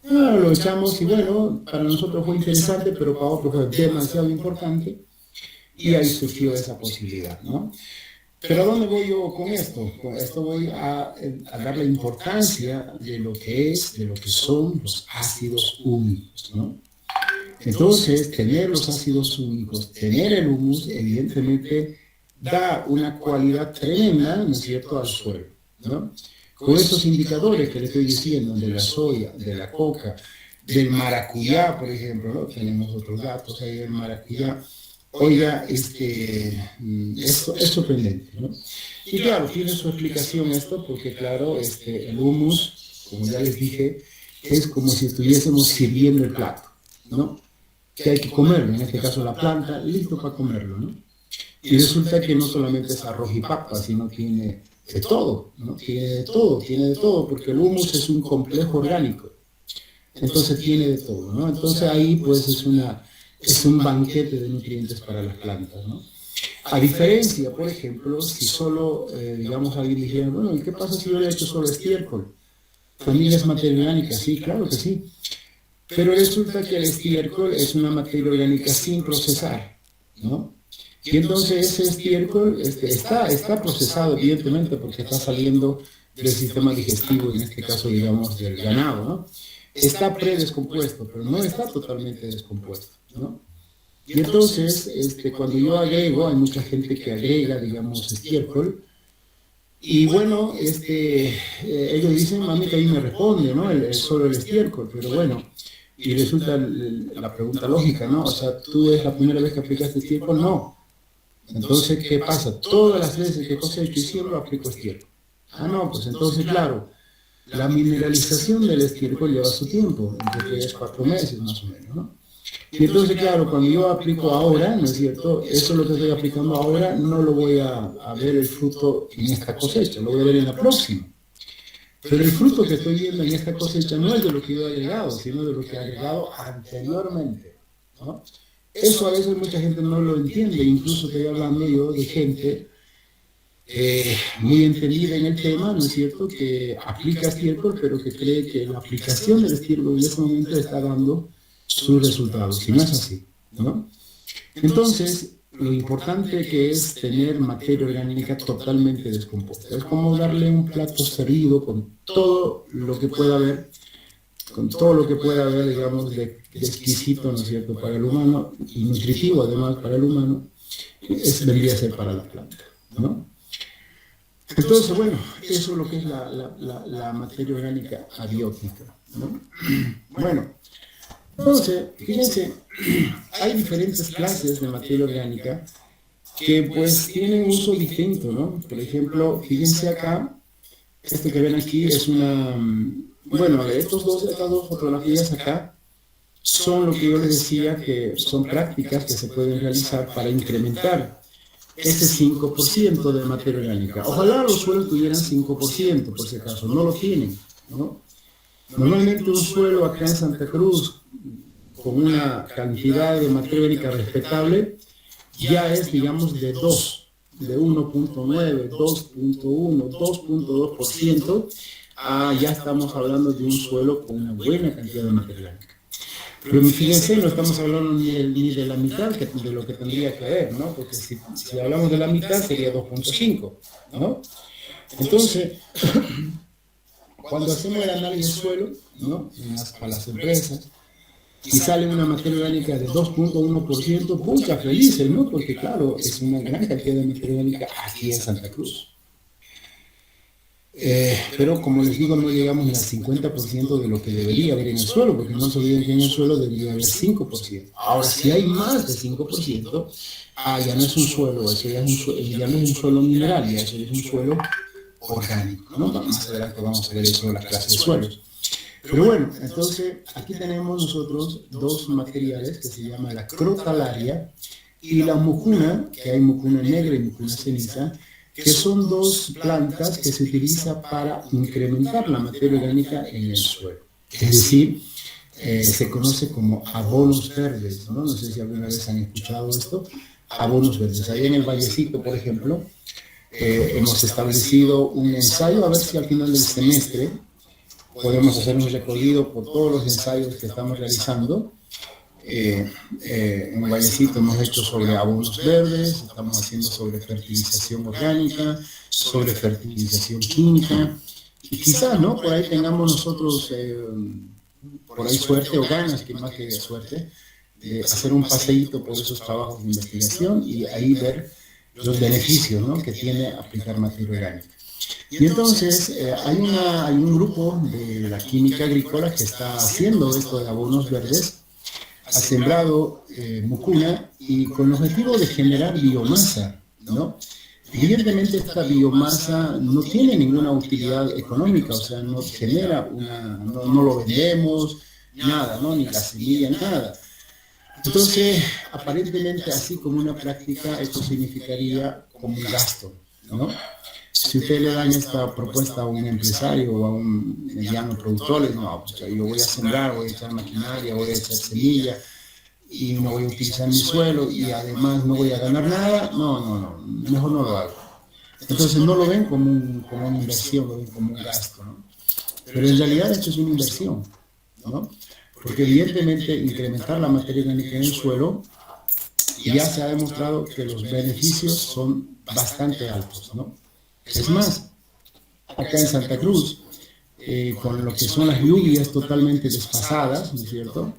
Lo echamos y bueno, para nosotros fue interesante, pero para otros fue demasiado importante. Y ahí surgió esa posibilidad, ¿no? Pero ¿a dónde voy yo con esto? Con esto voy a dar la importancia de lo que son los ácidos úmicos, ¿no? Entonces, tener los ácidos úmicos, tener el humus, evidentemente da una cualidad tremenda, ¿no es cierto?, al suelo, ¿no? Con estos indicadores que le estoy diciendo, de la soya, de la coca, del maracuyá, por ejemplo, ¿no? Tenemos otros datos ahí del maracuyá. Oiga, esto es sorprendente, ¿no? Y claro, tiene su explicación esto, porque claro, el humus, como ya les dije, es como si estuviésemos sirviendo el plato, ¿no? Que hay que comerlo, en este caso la planta, listo para comerlo, ¿no? Y resulta que no solamente es arroz y papa, sino tiene de todo, ¿no? Tiene de todo, porque el humus es un complejo orgánico, entonces tiene de todo, ¿no? Entonces ahí pues es un banquete de nutrientes para las plantas, ¿no? A diferencia, por ejemplo, si solo, digamos, alguien dijera, bueno, ¿y qué pasa si yo le echo solo estiércol? ¿También es materia orgánica? Sí, claro que sí. Pero resulta que el estiércol es una materia orgánica sin procesar, ¿no? Y entonces ese estiércol está procesado, evidentemente, porque está saliendo del sistema digestivo, en este caso, digamos, del ganado, ¿no? Está predescompuesto, pero no está totalmente descompuesto, ¿no? Y entonces, cuando yo agrego, hay mucha gente que agrega, digamos, estiércol, y bueno, ellos dicen, mami, que ahí me responde, ¿no? Solo el estiércol, pero bueno, y resulta la pregunta lógica, ¿no? O sea, ¿tú es la primera vez que aplicaste estiércol? No. Entonces, ¿qué pasa? Todas las veces que cosecho y siembro aplico estiércol. Ah, no, pues entonces, claro, la mineralización del estiércol lleva su tiempo, entre 3 a 4 meses más o menos, ¿no? Y entonces, claro, cuando yo aplico ahora, ¿no es cierto? Eso lo que estoy aplicando ahora no lo voy a ver el fruto en esta cosecha, lo voy a ver en la próxima. Pero el fruto que estoy viendo en esta cosecha no es de lo que yo he agregado, sino de lo que he agregado anteriormente, ¿no? Eso a veces mucha gente no lo entiende, incluso estoy hablando yo de gente muy entendida en el tema, ¿no es cierto?, que aplica estiércol, pero que cree que la aplicación del estiércol en ese momento está dando sus resultados, y no es así, ¿no? Entonces, lo importante que es tener materia orgánica totalmente descompuesta. Es como darle un plato servido con todo lo que pueda haber, digamos, de exquisito, ¿no es cierto?, para el humano, y nutritivo además para el humano, vendría a ser para la planta, ¿no? Entonces, bueno, eso es lo que es la materia orgánica abiótica, ¿no? Bueno, entonces, fíjense, hay diferentes clases de materia orgánica que pues tienen uso distinto, ¿no? Por ejemplo, fíjense acá, esto que ven aquí es bueno, estas dos fotografías acá son lo que yo les decía que son prácticas que se pueden realizar para incrementar ese 5% de materia orgánica. Ojalá los suelos tuvieran 5%, por si acaso, no lo tienen, ¿no? Normalmente un suelo acá en Santa Cruz con una cantidad de materia orgánica respetable ya es, digamos, de 1.9, 2.1, 2.2%, ya estamos hablando de un suelo con una buena cantidad de materia orgánica. Pero fíjense, no estamos hablando ni de la mitad de lo que tendría que haber, ¿no? Porque si hablamos de la mitad sería 2.5, ¿no? Entonces, cuando hacemos el análisis de suelo, ¿no?, para las empresas, y sale una materia orgánica de 2.1%, pucha, felices, ¿no? Porque claro, es una gran cantidad de materia orgánica aquí en Santa Cruz. Pero como les digo, no llegamos ni al 50% de lo que debería haber en el suelo, porque no se olviden que en el suelo debería haber 5%. Ahora, si hay más de 5%, ya no es un suelo, eso ya no es un suelo mineral, ya eso es un suelo orgánico, ¿no? Más adelante vamos a ver eso en la clase de suelos. Pero bueno, entonces aquí tenemos nosotros dos materiales que se llama la crotalaria y la mucuna, que hay mucuna negra y mucuna ceniza, que son dos plantas que se utilizan para incrementar la materia orgánica en el suelo. Es decir, se conoce como abonos verdes, ¿no? No sé si alguna vez han escuchado esto, abonos verdes. Ahí en el Vallecito, por ejemplo, hemos establecido un ensayo, a ver si al final del semestre podemos hacer un recorrido por todos los ensayos que estamos realizando. En el Vallecito hemos hecho sobre abonos verdes, estamos haciendo sobre fertilización orgánica, sobre fertilización química, y quizás, ¿no?, por ahí tengamos nosotros, por ahí suerte o ganas, que más que suerte, de hacer un paseíto por esos trabajos de investigación y ahí ver los beneficios, ¿no?, que tiene aplicar materia orgánica. Y entonces hay un grupo de la química agrícola que está haciendo esto de abonos verdes, ha sembrado mucuna y con el objetivo de generar biomasa, ¿no? Evidentemente esta biomasa no tiene ninguna utilidad económica, o sea, no genera no lo vendemos, nada, ¿no? Ni la semilla, nada. Entonces, aparentemente, así como una práctica, esto significaría como un gasto, ¿no? Si usted le dan esta propuesta a un empresario o a un mediano productor, le dice, no, pues yo voy a sembrar, voy a echar maquinaria, voy a echar semilla y no voy a utilizar mi suelo y además no voy a ganar nada, no, mejor no lo hago. Entonces no lo ven como una inversión, lo ven como un gasto, ¿no? Pero en realidad esto es una inversión, ¿no? Porque evidentemente incrementar la materia orgánica en el suelo ya se ha demostrado que los beneficios son bastante altos, ¿no? Es más, acá en Santa Cruz, con lo que son las lluvias totalmente desfasadas, ¿no es cierto?,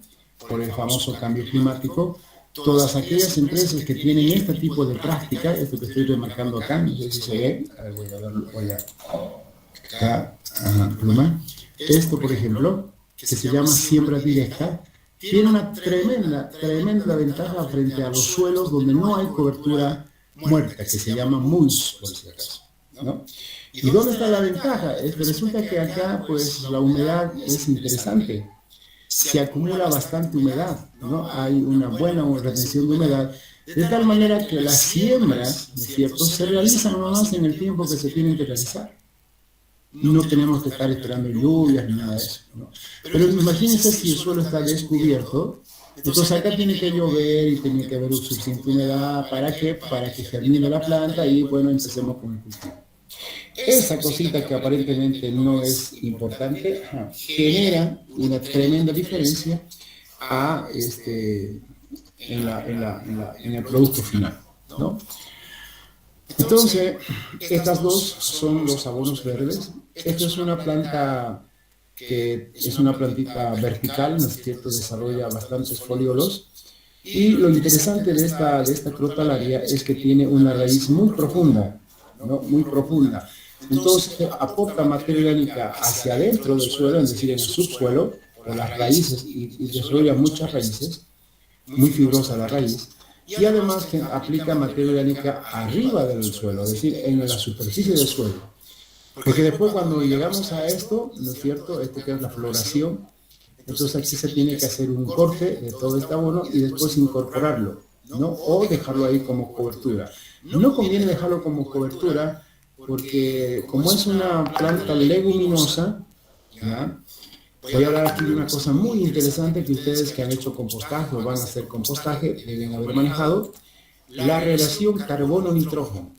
por el famoso cambio climático, todas aquellas empresas que tienen este tipo de práctica, esto que estoy remarcando acá, no sé si se ve, a ver, voy a acá, pluma, esto por ejemplo, que se llama siembra directa, tiene una tremenda ventaja frente a los suelos donde no hay cobertura muerta, que se llama mulch, por si acaso, ¿no? ¿Y dónde está la ventaja? Resulta que acá, pues, la humedad es interesante. Se acumula bastante humedad, ¿no? Hay una buena retención de humedad, de tal manera que las siembras, ¿no es cierto?, se realizan nomás en el tiempo que se tienen que realizar. No tenemos que estar esperando lluvias ni nada de eso, ¿no? Pero imagínense si el suelo está descubierto, entonces acá tiene que llover y tiene que haber suficiente humedad. ¿Para qué? Para que germine la planta y, bueno, empecemos con el cultivo. Esa cosita que aparentemente no es importante genera una tremenda diferencia en el producto final, ¿no? Entonces, estas dos son los abonos verdes. Esta es una planta que es una plantita vertical, ¿no es cierto? Desarrolla bastantes foliolos. Y lo interesante de esta crotalaria es que tiene una raíz muy profunda, ¿no? Muy profunda. Entonces, aporta materia orgánica hacia adentro del suelo, es decir, en el subsuelo, por las raíces, y desarrolla muchas raíces, muy fibrosa la raíz. Y además que aplica materia orgánica arriba del suelo, es decir, en la superficie del suelo. Porque después cuando llegamos a esto, ¿no es cierto?, esto que es la floración, entonces aquí se tiene que hacer un corte de todo este abono y después incorporarlo, ¿no? O dejarlo ahí como cobertura. No conviene dejarlo como cobertura porque como es una planta leguminosa, ¿ya? Voy a hablar aquí de una cosa muy interesante que ustedes que han hecho compostaje o van a hacer compostaje deben haber manejado, la relación carbono-nitrógeno,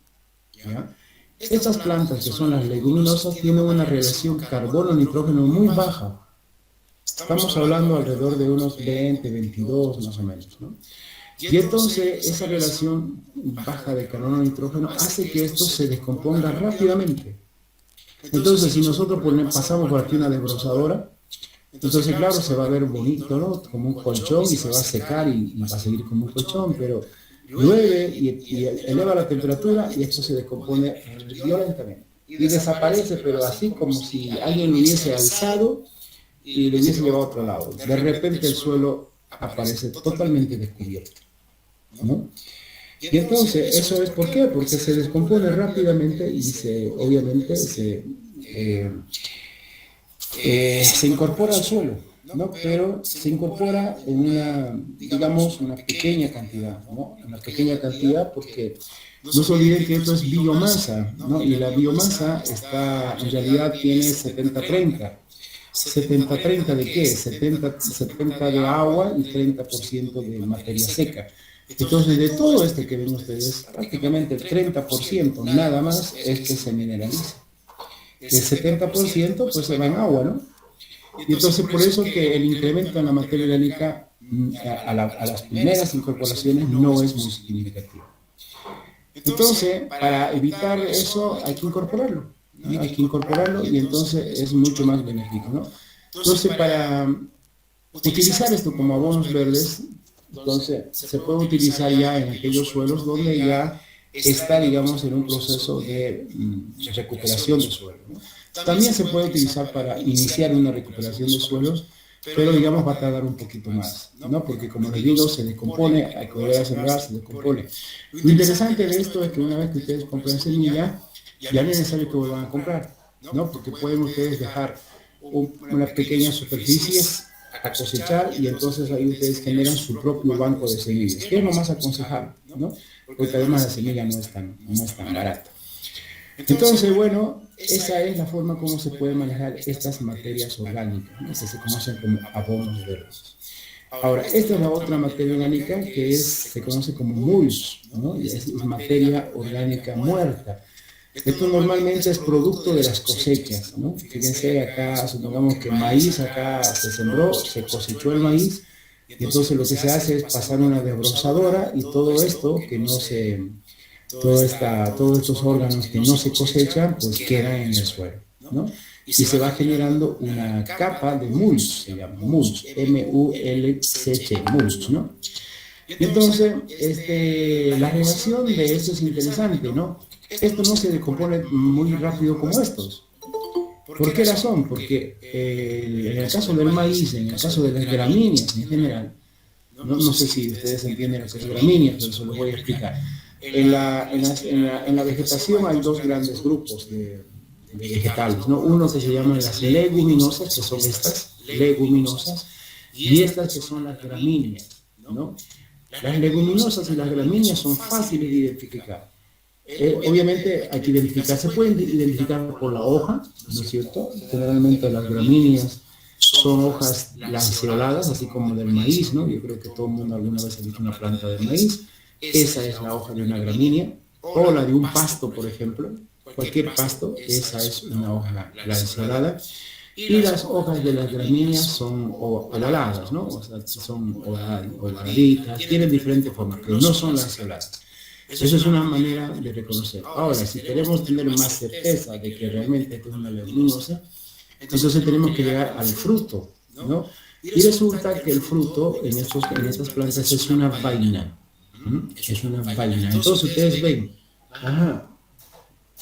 ¿ya? Estas plantas que son las leguminosas tienen una relación carbono-nitrógeno muy baja. Estamos hablando alrededor de unos 20, 22 más o menos, ¿no? Y entonces esa relación baja de carbono-nitrógeno hace que esto se descomponga rápidamente. Entonces si nosotros pasamos por aquí una desbrozadora, entonces claro, se va a ver bonito, ¿no? Como un colchón y se va a secar y va a seguir como un colchón, pero llueve y eleva la temperatura y esto se descompone violentamente. Y desaparece, pero así como si alguien lo hubiese alzado y lo hubiese llevado a otro lado. De repente el suelo aparece totalmente descubierto, ¿no? Y entonces, ¿eso es por qué? Porque se descompone rápidamente y obviamente se incorpora al suelo, ¿no? Pero se incorpora en una pequeña cantidad, ¿no? Una pequeña cantidad porque no se olviden que esto es biomasa, ¿no? Y la biomasa en realidad tiene 70-30. ¿70-30 de qué? 70 de agua y 30% de materia seca. Entonces, de todo esto que ven ustedes, prácticamente el 30% nada más es que se mineraliza. El 70% pues se va en agua, ¿no? Y entonces por eso que el incremento en la materia orgánica a las primeras incorporaciones no es muy significativo. Entonces, para evitar eso hay que incorporarlo, ¿no? Hay que incorporarlo y entonces es mucho más benéfico, ¿no? Entonces, para utilizar esto como abonos verdes, entonces se puede utilizar ya en aquellos suelos donde ya está, digamos, en un proceso de recuperación de suelo, ¿no? También se puede utilizar para iniciar una recuperación de suelos, pero digamos va a tardar un poquito más, ¿no? Porque como les digo, se descompone, hay que volver a sembrar, se descompone. Lo interesante de esto es que una vez que ustedes compran semilla, ya no es necesario que vuelvan a comprar, ¿no? Porque pueden ustedes dejar una pequeña superficie a cosechar y entonces ahí ustedes generan su propio banco de semillas, que es lo más aconsejable, ¿no? Porque además la semilla no es tan barata. Entonces, bueno, esa es la forma como se pueden manejar estas materias orgánicas, ¿no? Que se conocen como abonos verdes. Ahora, esta es la otra materia orgánica que se conoce como mulch, ¿no? Es materia orgánica muerta. Esto normalmente es producto de las cosechas, ¿no? Fíjense acá, supongamos que maíz acá se sembró, se cosechó el maíz, y entonces lo que se hace es pasar una desbrozadora y todo esto que no se... todos estos órganos que no se cosechan, pues quedan en el suelo, ¿no? Y se va generando una capa de mulch, se llama mulch, M-U-L-C-H, mulch, ¿no? Y entonces, la relación de esto es interesante, ¿no? Esto no se decompone muy rápido como estos. ¿Por qué razón? Porque en el caso del maíz, en el caso de las gramíneas en general, no sé si ustedes entienden lo que es gramíneas, pero se lo voy a explicar. En la vegetación hay dos grandes grupos de vegetales, ¿no? Uno que se llaman las leguminosas, que son estas leguminosas, y estas que son las gramíneas, ¿no? Las leguminosas y las gramíneas son fáciles de identificar. Obviamente hay que identificar, se pueden identificar por la hoja, ¿no es cierto? Generalmente las gramíneas son hojas lanceoladas, así como del maíz, ¿no? Yo creo que todo el mundo alguna vez ha visto una planta de maíz. Esa es la hoja de una gramínea, o la de un pasto, por ejemplo. Cualquier pasto, esa es una hoja lanceolada. Y las hojas de las gramíneas son ovaladas, ¿no? O sea, son ovaladitas, tienen diferentes formas, pero no son lanceoladas. Eso es una manera de reconocer. Ahora, si queremos tener más certeza de que realmente esto es una leguminosa, entonces tenemos que llegar al fruto, ¿no? Y resulta que el fruto en estas plantas es una vaina. Es una vaina. Entonces ustedes ven,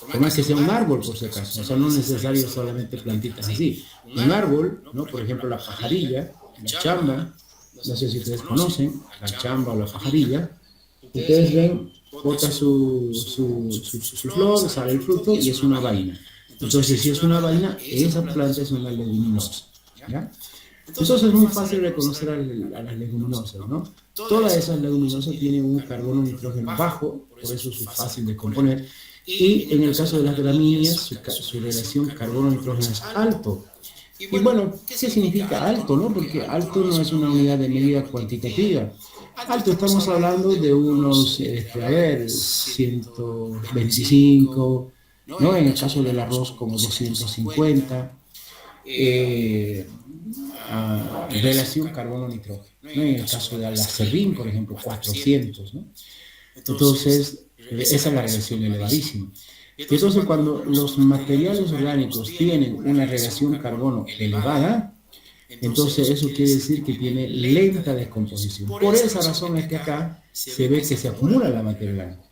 por más que sea un árbol, por si acaso, o sea, no es necesario solamente plantitas así. Un árbol, ¿no? Por ejemplo, la pajarilla, la chamba, no sé si ustedes conocen, la chamba o la pajarilla, ustedes ven, bota su flor, sale el fruto y es una vaina. Entonces, si es una vaina, esa planta es una leguminosa, ¿ya? Entonces es muy fácil reconocer a las leguminosas, ¿no? Todas esas leguminosas tienen un carbono nitrógeno bajo, por eso es fácil de componer. Y en el caso de las gramíneas, su relación carbono-nitrógeno es alto. Y bueno, ¿qué significa alto, no? Porque alto no es una unidad de medida cuantitativa. Alto estamos hablando de unos, 125, ¿no? En el caso del arroz como 250. Relación carbono-nitrógeno, ¿no? En el caso de la acerrín, por ejemplo, 400, ¿no? Entonces, esa es la relación elevadísima. Entonces, cuando los materiales orgánicos tienen una relación carbono elevada, entonces eso quiere decir que tiene lenta descomposición. Por esa razón es que acá se ve que se acumula la materia orgánica,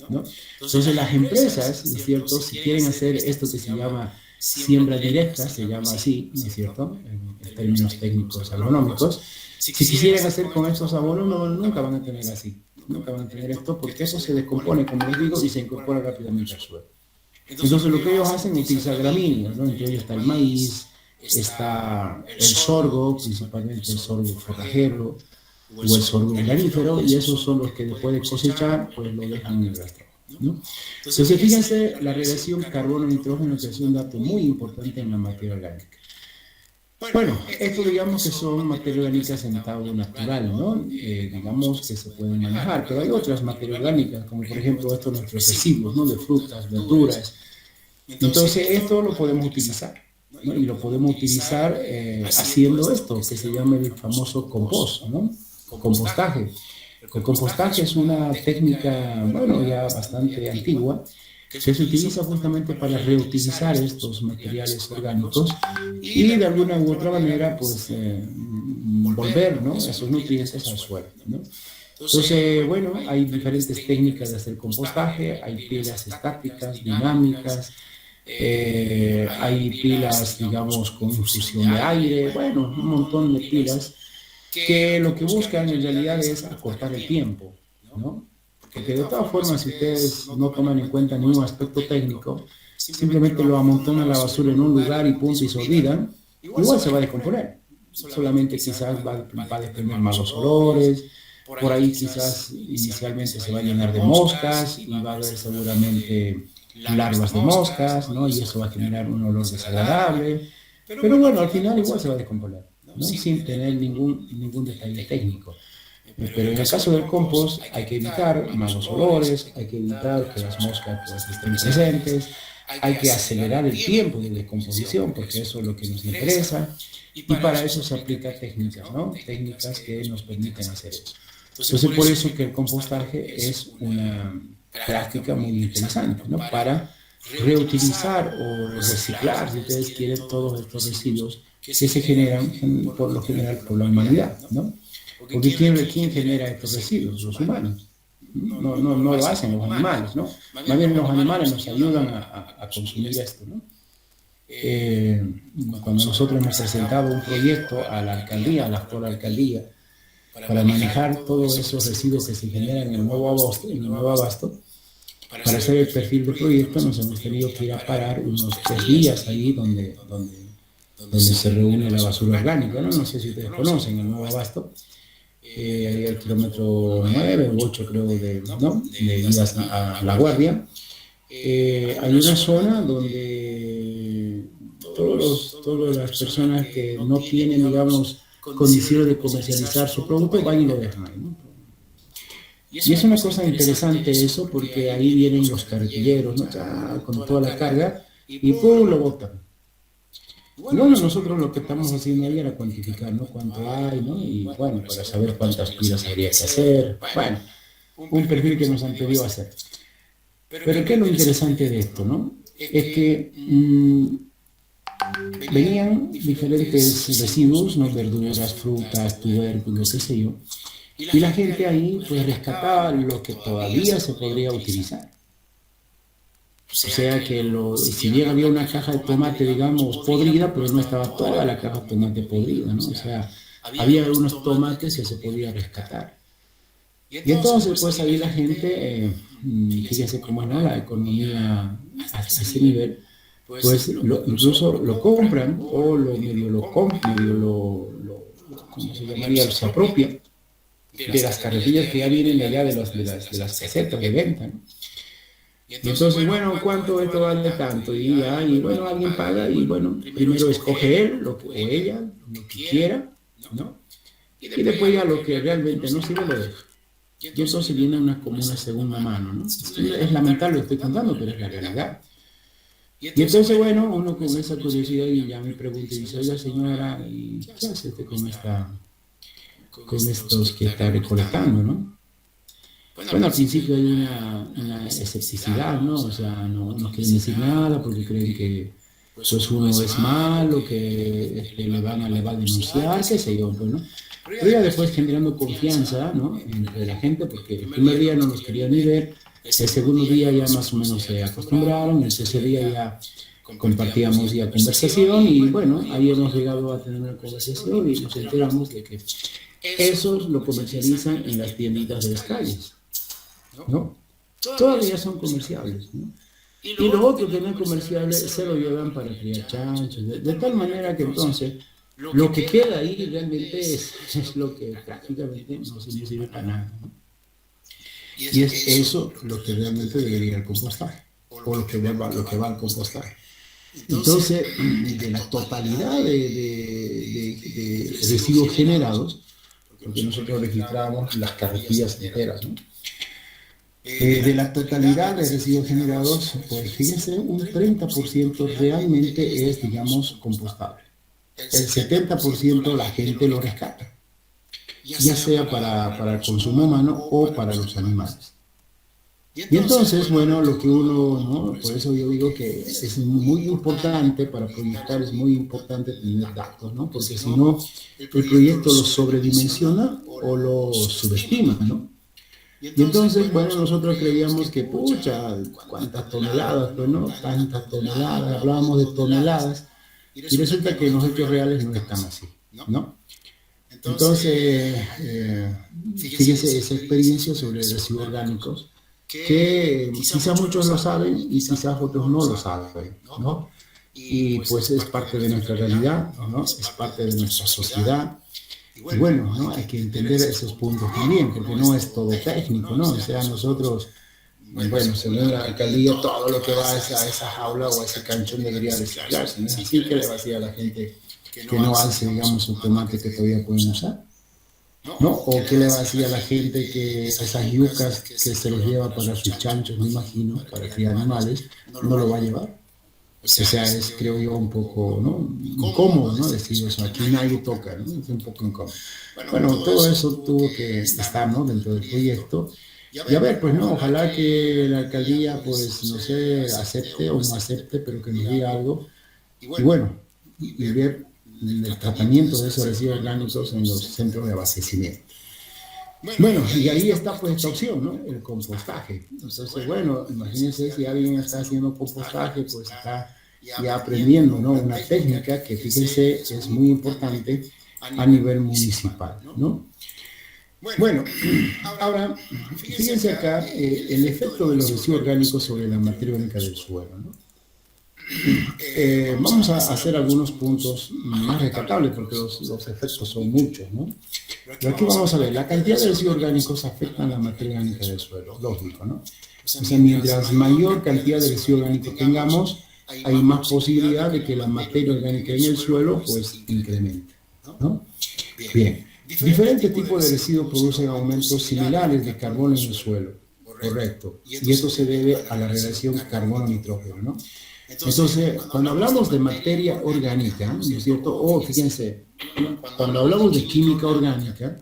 ¿no? Entonces, las empresas, ¿no es cierto?, si quieren hacer esto que se llama siembra directa, se llama así, ¿no es cierto?, en términos técnicos agronómicos, si quisieran hacer con estos abonos, nunca van a tener así. Nunca van a tener esto porque eso se descompone, como les digo, y se incorpora rápidamente al suelo. Entonces lo que ellos hacen es utilizar gramíneas, ¿no? Entre ellos está el maíz, está el sorgo, principalmente el sorgo forrajero o el sorgo granífero, y esos son los que después de cosechar, pues lo dejan en el rastro, ¿no? Entonces fíjense la relación carbono-nitrógeno, que es un dato muy importante en la materia orgánica. Bueno, esto digamos que son materia orgánicas en estado natural, ¿no? Digamos que se pueden manejar, pero hay otras materias orgánicas, como por ejemplo estos nuestros residuos, ¿no? De frutas, verduras. Entonces esto lo podemos utilizar, ¿no? Y lo podemos utilizar haciendo esto, que se llama el famoso compost, ¿no? O compostaje. El compostaje es una técnica, bueno, ya bastante antigua, que se utiliza justamente para reutilizar estos materiales orgánicos y de alguna u otra manera pues volver, ¿no?, esos nutrientes al suelo, ¿no? Entonces, bueno, hay diferentes técnicas de hacer compostaje, hay pilas estáticas, dinámicas, hay pilas, digamos, con infusión de aire, bueno, un montón de pilas que lo que buscan en realidad es acortar el tiempo, ¿no? Porque de todas formas, si ustedes no toman en cuenta ningún aspecto técnico, simplemente lo amontonan la basura en un lugar y punto y se olvidan, igual se va a descomponer. Solamente quizás va a desprender malos olores, por ahí quizás inicialmente se va a llenar de moscas y va a haber seguramente larvas de moscas, ¿no? Y eso va a generar un olor desagradable. Pero bueno, al final igual se va a descomponer, ¿no? Sin tener ningún detalle técnico. Pero en el caso del compost hay que evitar malos olores, hay que evitar que las moscas pues, estén presentes, hay que acelerar el tiempo de descomposición porque eso es lo que nos interesa y para eso se aplican técnicas, ¿no? Técnicas que nos permiten hacer eso. Entonces por eso que el compostaje es una práctica muy interesante, ¿no? Para reutilizar o reciclar, si ustedes quieren, todos estos residuos que se generan por lo general por la humanidad, ¿no? Porque ¿quién genera estos residuos? Los humanos. No lo hacen los animales, ¿no? Más bien los animales nos ayudan a consumir esto, ¿no? Cuando nosotros hemos presentado un proyecto a la alcaldía, a la actual alcaldía, para manejar todos esos residuos que se generan en el nuevo abasto, para hacer el perfil del proyecto nos hemos tenido que ir a parar unos 3 días ahí donde se reúne la basura orgánica, ¿no? No sé si ustedes conocen el nuevo abasto. Ahí al kilómetro 9 o 8 creo de idas a La Guardia. Hay una zona donde todas las personas que no tienen, digamos, condiciones de comercializar su producto van y lo dejan ahí, ¿no? Y es una cosa interesante eso porque ahí vienen los carretilleros, ¿no? Ya, con toda la carga y ¡pum! Lo botan. Bueno, nosotros lo que estamos haciendo ahí era cuantificar, ¿no? Cuánto hay, ¿no? Y bueno, para saber cuántas pilas habría que hacer. Bueno, un perfil que nos han pedido hacer. Pero ¿qué es lo interesante de esto, no? Es que venían diferentes residuos, ¿no? Verduras, frutas, tubérculos, qué sé yo. Y la gente ahí pues rescataba lo que todavía se podría utilizar. O sea que si bien había una caja de tomate, digamos, podrida, pero no estaba toda la caja de tomate podrida, ¿no? O sea, había algunos tomates que se podía rescatar. Y entonces, pues ahí la gente, fíjense cómo es, ¿no? La economía a ese nivel, pues incluso lo compran o ¿cómo se llamaría? Se apropia de las carretillas que ya vienen de allá de las casetas de venta, ¿no? Y entonces, bueno, ¿cuánto esto vale tanto? Y bueno, alguien paga y bueno, primero escoge él o ella, lo que quiera, ¿no? Y después ya lo que realmente no sirve lo deja. Y entonces viene como una segunda mano, ¿no? Es lamentable lo que estoy contando, pero es la realidad. Y entonces, bueno, uno con esa curiosidad y ya me pregunta y dice, oiga señora, ¿y qué hace usted con estos que está recolectando, no? Bueno, al principio hay una escepticidad, ¿no? O sea, no quieren decir nada porque creen que pues uno es malo, que le va a denunciar, qué sé yo, pues, ¿no? Pero ya después generando confianza, ¿no? Entre la gente, porque el primer día no nos querían ni ver, el segundo día ya más o menos se acostumbraron, el tercer día ya compartíamos ya conversación y bueno, ahí hemos llegado a tener una conversación y nos enteramos de que esos lo comercializan en las tienditas de las calles, ¿no? Todavía son comerciables, ¿no? Y lo otro que no es comerciable se lo llevan para criar chanchos, de tal manera que entonces lo que queda ahí realmente es lo que prácticamente no sirve para nada, ¿no? Y es eso lo que realmente debería el compostaje, o lo que va al compostaje. Entonces, de la totalidad de residuos generados, porque nosotros registramos las carretillas enteras, ¿no? De la totalidad de residuos generados, pues fíjense, un 30% realmente es, digamos, compostable. El 70% la gente lo rescata, ya sea para el consumo humano o para los animales. Y entonces, bueno, lo que uno, ¿no? Por eso yo digo que es muy importante para proyectar, es muy importante tener datos, ¿no? Porque si no, el proyecto lo sobredimensiona o lo subestima, ¿no? Y entonces, bueno, nosotros creíamos que, pucha, cuántas toneladas, pues no, tantas toneladas, hablábamos de toneladas, y resulta que en los hechos reales no están así, ¿no? Entonces, fíjense esa experiencia sobre residuos orgánicos, que quizás muchos lo saben y quizás otros no lo saben, ¿no? Y pues es parte de nuestra realidad, ¿no? Es parte de nuestra sociedad. Y bueno, ¿no? Hay que entender esos puntos también, porque no es todo técnico, ¿no? O sea, nosotros, bueno, según la alcaldía, todo lo que va a esa jaula o a ese canchón debería reciclarse, ¿no? Así que le va a decir a la gente que no alce, digamos, su tomate que todavía pueden usar, ¿no? O qué le va a decir a la gente que esas yucas que se los lleva para sus chanchos, me imagino, para criar animales, no lo va a llevar. O sea, es, creo yo, un poco, ¿no? Incómodo, ¿no? Decir eso, aquí nadie toca, ¿no? Es un poco incómodo. Bueno, todo eso tuvo que estar, ¿no? Dentro del proyecto. Y a ver, pues, ¿no? Ojalá que la alcaldía, pues, no sé, acepte o no acepte, pero que nos diga algo. Y bueno, y ver el tratamiento de esos residuos orgánicos en los centros de abastecimiento. Bueno, y ahí está pues esta opción, ¿no? El compostaje. Entonces, bueno, imagínense si alguien está haciendo compostaje, pues está ya aprendiendo, ¿no? Una técnica que, fíjense, es muy importante a nivel municipal, ¿no? Bueno, ahora, fíjense acá el efecto de los residuos orgánicos sobre la materia orgánica del suelo, ¿no? Vamos a hacer algunos puntos más rescatables porque los efectos son muchos, ¿no? Pero aquí vamos a ver, la cantidad de residuos orgánicos afecta a la materia orgánica del suelo, lógico, ¿no? O sea, mientras mayor cantidad de residuos orgánicos tengamos, hay más posibilidad de que la materia orgánica en el suelo, pues, incremente, ¿no? Bien, diferentes tipos de residuos producen aumentos similares de carbono en el suelo, correcto, y esto se debe a la relación carbono-nitrógeno, ¿no? Entonces, cuando hablamos de materia orgánica, ¿no es cierto? O fíjense, cuando hablamos de química orgánica,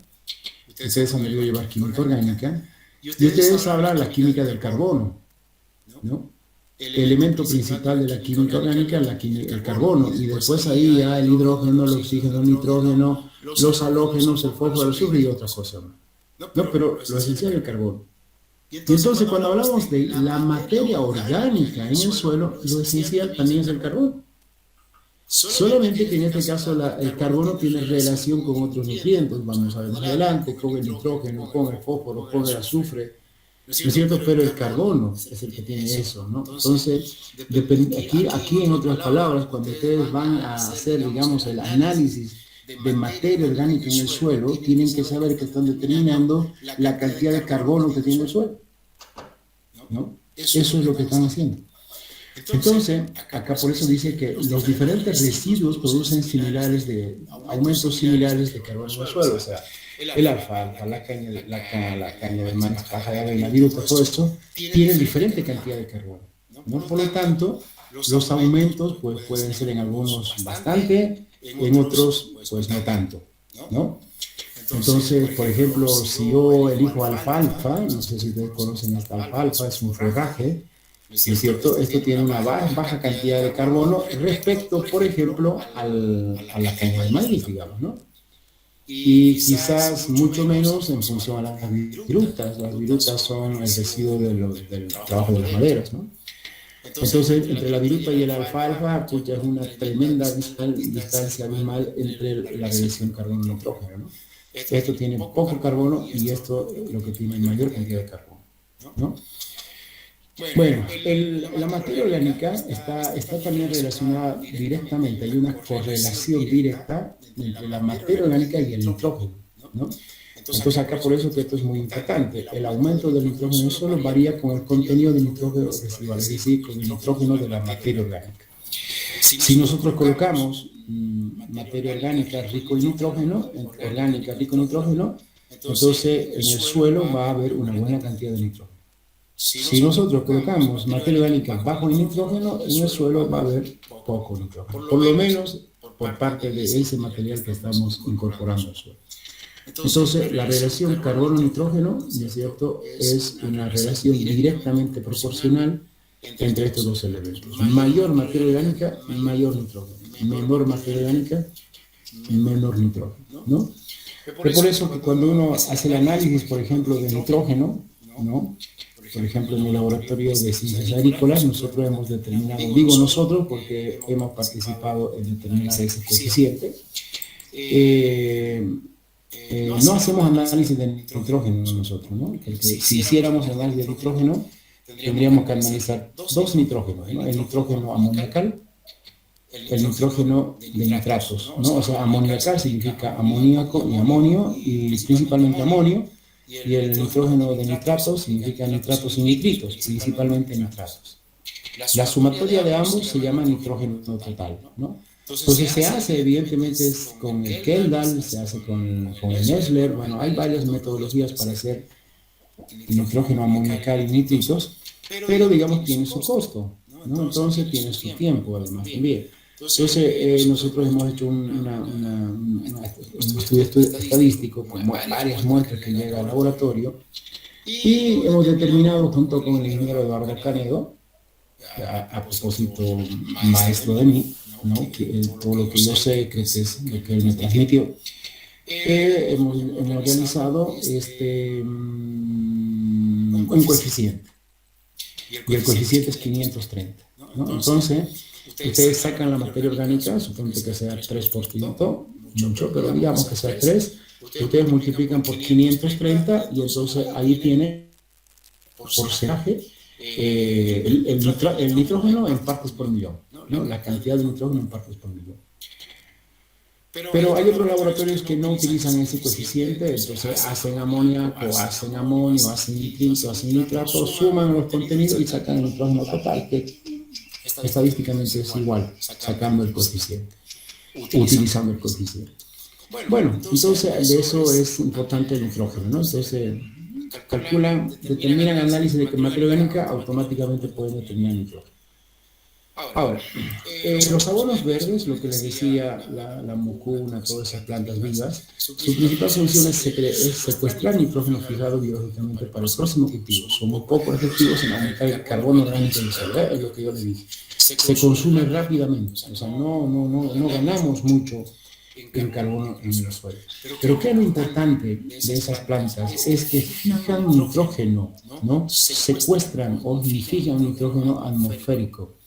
ustedes han debido llevar química orgánica, y ustedes hablan la química del carbono, ¿no? El elemento principal de la química orgánica es el carbono, y después ahí ya el hidrógeno, el oxígeno, el nitrógeno, los halógenos, el fósforo, el azufre y otras cosas más. No, pero lo esencial es el carbono. Y entonces cuando hablamos de la materia orgánica en el suelo, lo esencial también es el carbono. Solamente que en este caso el carbono tiene relación con otros nutrientes, vamos a ver más adelante, con el nitrógeno, con el fósforo, con el azufre, ¿no es cierto? Pero el carbono es el que tiene eso, ¿no? Entonces, aquí en otras palabras, cuando ustedes van a hacer, digamos, el análisis de materia orgánica en el suelo, tienen que saber que están determinando la cantidad de carbono que tiene el suelo, ¿no? Eso es lo que están haciendo. Entonces, acá por eso dice que los diferentes residuos producen aumentos similares de carbono en el suelo, o sea, el alfalfa, la caña de maíz, paja de avena, viruta, todo esto tienen diferente cantidad de carbono, ¿no? Por lo tanto, los aumentos pues, pueden ser en algunos bastante, en otros pues no tanto, ¿no? Entonces, por ejemplo, si yo elijo alfalfa, no sé si ustedes conocen esta alfalfa, es un forraje, ¿no es cierto? Esto tiene una baja cantidad de carbono respecto, por ejemplo, a la caña de maíz, digamos, ¿no? Y quizás mucho menos en función a las virutas. Las virutas son el residuo del trabajo de las maderas, ¿no? Entonces, entre la viruta y el alfalfa, pues ya es una tremenda distancia abismal entre la relación carbono-nitrógeno, ¿no? Esto tiene poco carbono y esto lo que tiene mayor cantidad de carbono, ¿no? Bueno, la materia orgánica está también relacionada directamente, hay una correlación directa entre la materia orgánica y el nitrógeno, ¿no? Entonces acá por eso que esto es muy importante. El aumento del nitrógeno solo varía con el contenido de nitrógeno residual, es decir, con el nitrógeno de la materia orgánica. Si nosotros colocamos materia orgánica rico en nitrógeno, entonces en el suelo va a haber una buena cantidad de nitrógeno. Si nosotros colocamos materia orgánica bajo en nitrógeno, en el suelo va a haber poco nitrógeno, por lo menos por parte de ese material que estamos incorporando al suelo. Entonces, la relación carbono-nitrógeno, ¿no es cierto?, es una relación directamente proporcional entre estos dos elementos. Mayor materia orgánica, mayor nitrógeno. Menor materia orgánica, menor nitrógeno, ¿no? Es por eso que cuando uno hace el análisis, por ejemplo, de nitrógeno, ¿no? Por ejemplo, en el laboratorio de ciencias agrícolas, nosotros hemos determinado, digo nosotros porque hemos participado en determinar ese coeficiente, no hacemos análisis de nitrógeno nosotros, ¿no? Porque si hiciéramos análisis de nitrógeno, tendríamos que analizar dos nitrógenos, ¿no? El nitrógeno amoniacal, el nitrógeno de nitratos, ¿no? O sea, amoniacal significa amoníaco y amonio, y principalmente amonio, y el nitrógeno de nitratos significa nitratos y nitritos, principalmente nitratos. La sumatoria de ambos se llama nitrógeno total, ¿no? Entonces se hace, evidentemente, es con el Kendall, se hace con el Nessler, bueno, hay varias metodologías para hacer nitrógeno amoniacal y nitritos, pero digamos tiene su costo, ¿no? Entonces tiene su tiempo además también. Entonces nosotros hemos hecho un estudio estadístico con varias muestras que llega al laboratorio y hemos determinado junto con el ingeniero Eduardo Canedo, a propósito maestro de mí, ¿no? Que todo lo que yo sé, que es lo que él me transmitió, hemos realizado un coeficiente, y el coeficiente es 530, ¿no? Entonces, ustedes sacan la materia orgánica, supongo que sea 3%, mucho, pero digamos que sea 3, ustedes multiplican por 530 y entonces ahí tiene porcentaje, el nitrógeno en partes por millón, ¿no? La cantidad de nitrógeno en partes por millón. Pero hay otros laboratorios que no utilizan ese coeficiente, entonces hacen amoníaco, hacen amonio, hacen nitrito, hacen nitrato, suman los contenidos y sacan el nitrógeno total, que estadísticamente es igual, sacando el coeficiente, utilizando el coeficiente. Bueno, entonces de eso es importante el nitrógeno, ¿no? Entonces calculan, determinan análisis de materia orgánica, automáticamente pueden determinar nitrógeno. Ahora, los abonos verdes, lo que les decía, la mucuna, todas esas plantas vivas, su principal función es secuestrar nitrógeno fijado biológicamente para el próximo cultivo. Son muy poco efectivos en aumentar el carbono orgánico del suelo, es lo que yo les dije. Se consume rápidamente, o sea, no ganamos mucho en carbono en el suelo. Pero ¿qué es lo importante de esas plantas? Es que fijan nitrógeno, ¿no? Secuestran o fijan nitrógeno atmosférico.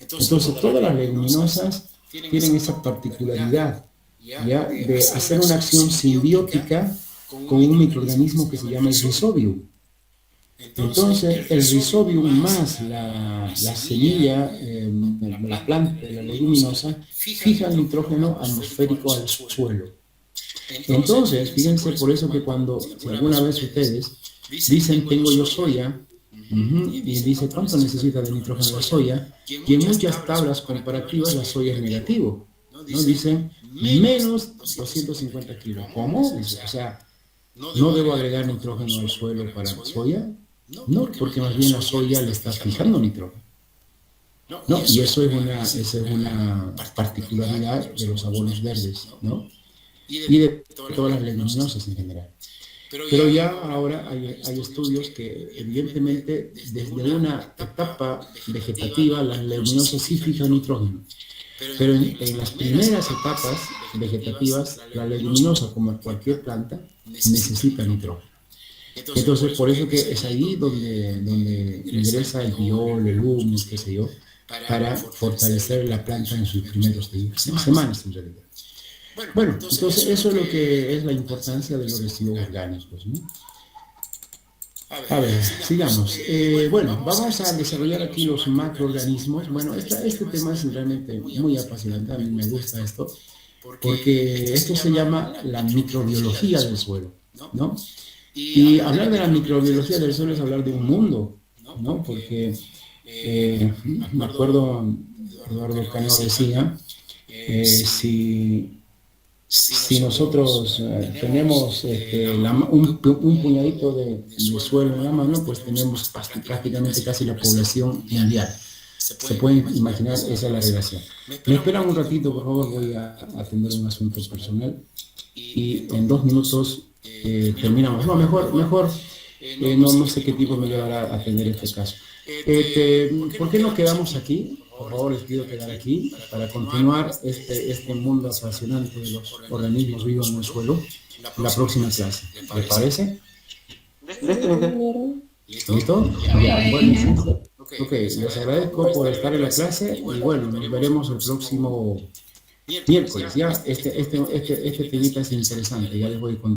Entonces, todas las leguminosas tienen esa particularidad, ¿ya?, de hacer una acción simbiótica con un microorganismo que se llama el Rhizobium. Entonces, el Rhizobium más la semilla, la planta de la leguminosa, fija el nitrógeno atmosférico al suelo. Entonces, fíjense, por eso que cuando, si alguna vez ustedes dicen, tengo yo soya, y dice, ¿cuánto necesita de nitrógeno la soya? Y en muchas tablas comparativas la soya es negativo, ¿no? Dice, menos 250 kilos. ¿Cómo? Dice, o sea, ¿no debo agregar nitrógeno al suelo para la soya? No, porque más bien la soya le está fijando nitrógeno. No, y eso es una particularidad de los abonos verdes, ¿no? Y de todas las leguminosas en general. Pero ya ahora hay estudios que evidentemente desde una etapa vegetativa las leguminosas sí fijan nitrógeno, pero en las primeras etapas vegetativas la leguminosa, como cualquier planta, necesita nitrógeno. Entonces por eso que es ahí donde ingresa el biol, el humus, qué sé yo, para fortalecer la planta en sus primeros días, semanas en realidad. Bueno, entonces eso es lo que es la importancia de los residuos orgánicos, ¿no? A ver, sigamos. Bueno, vamos a desarrollar aquí los macroorganismos. Bueno, este tema es realmente muy apasionante, a mí me gusta esto, porque esto se llama la microbiología del suelo, ¿no? Y hablar de la microbiología del suelo es hablar de un mundo, ¿no? Porque me acuerdo, Eduardo Canedo decía, si nosotros tenemos un puñadito de suelo en la mano, pues tenemos prácticamente casi la población mundial. Se pueden imaginar, esa es la relación. Me esperan un ratito, por favor, voy a atender un asunto personal y en 2 minutos terminamos. No, mejor, no sé qué tiempo me llevará a atender este caso. ¿Por qué no quedamos aquí? Por favor, les pido quedar aquí para continuar este mundo apasionante de los organismos vivos en el suelo en la próxima clase. ¿Les parece? ¿Listo? Ya, bueno, ok, les agradezco por estar en la clase y bueno, nos veremos el próximo miércoles. Ya, este temita es interesante, ya les voy a contar.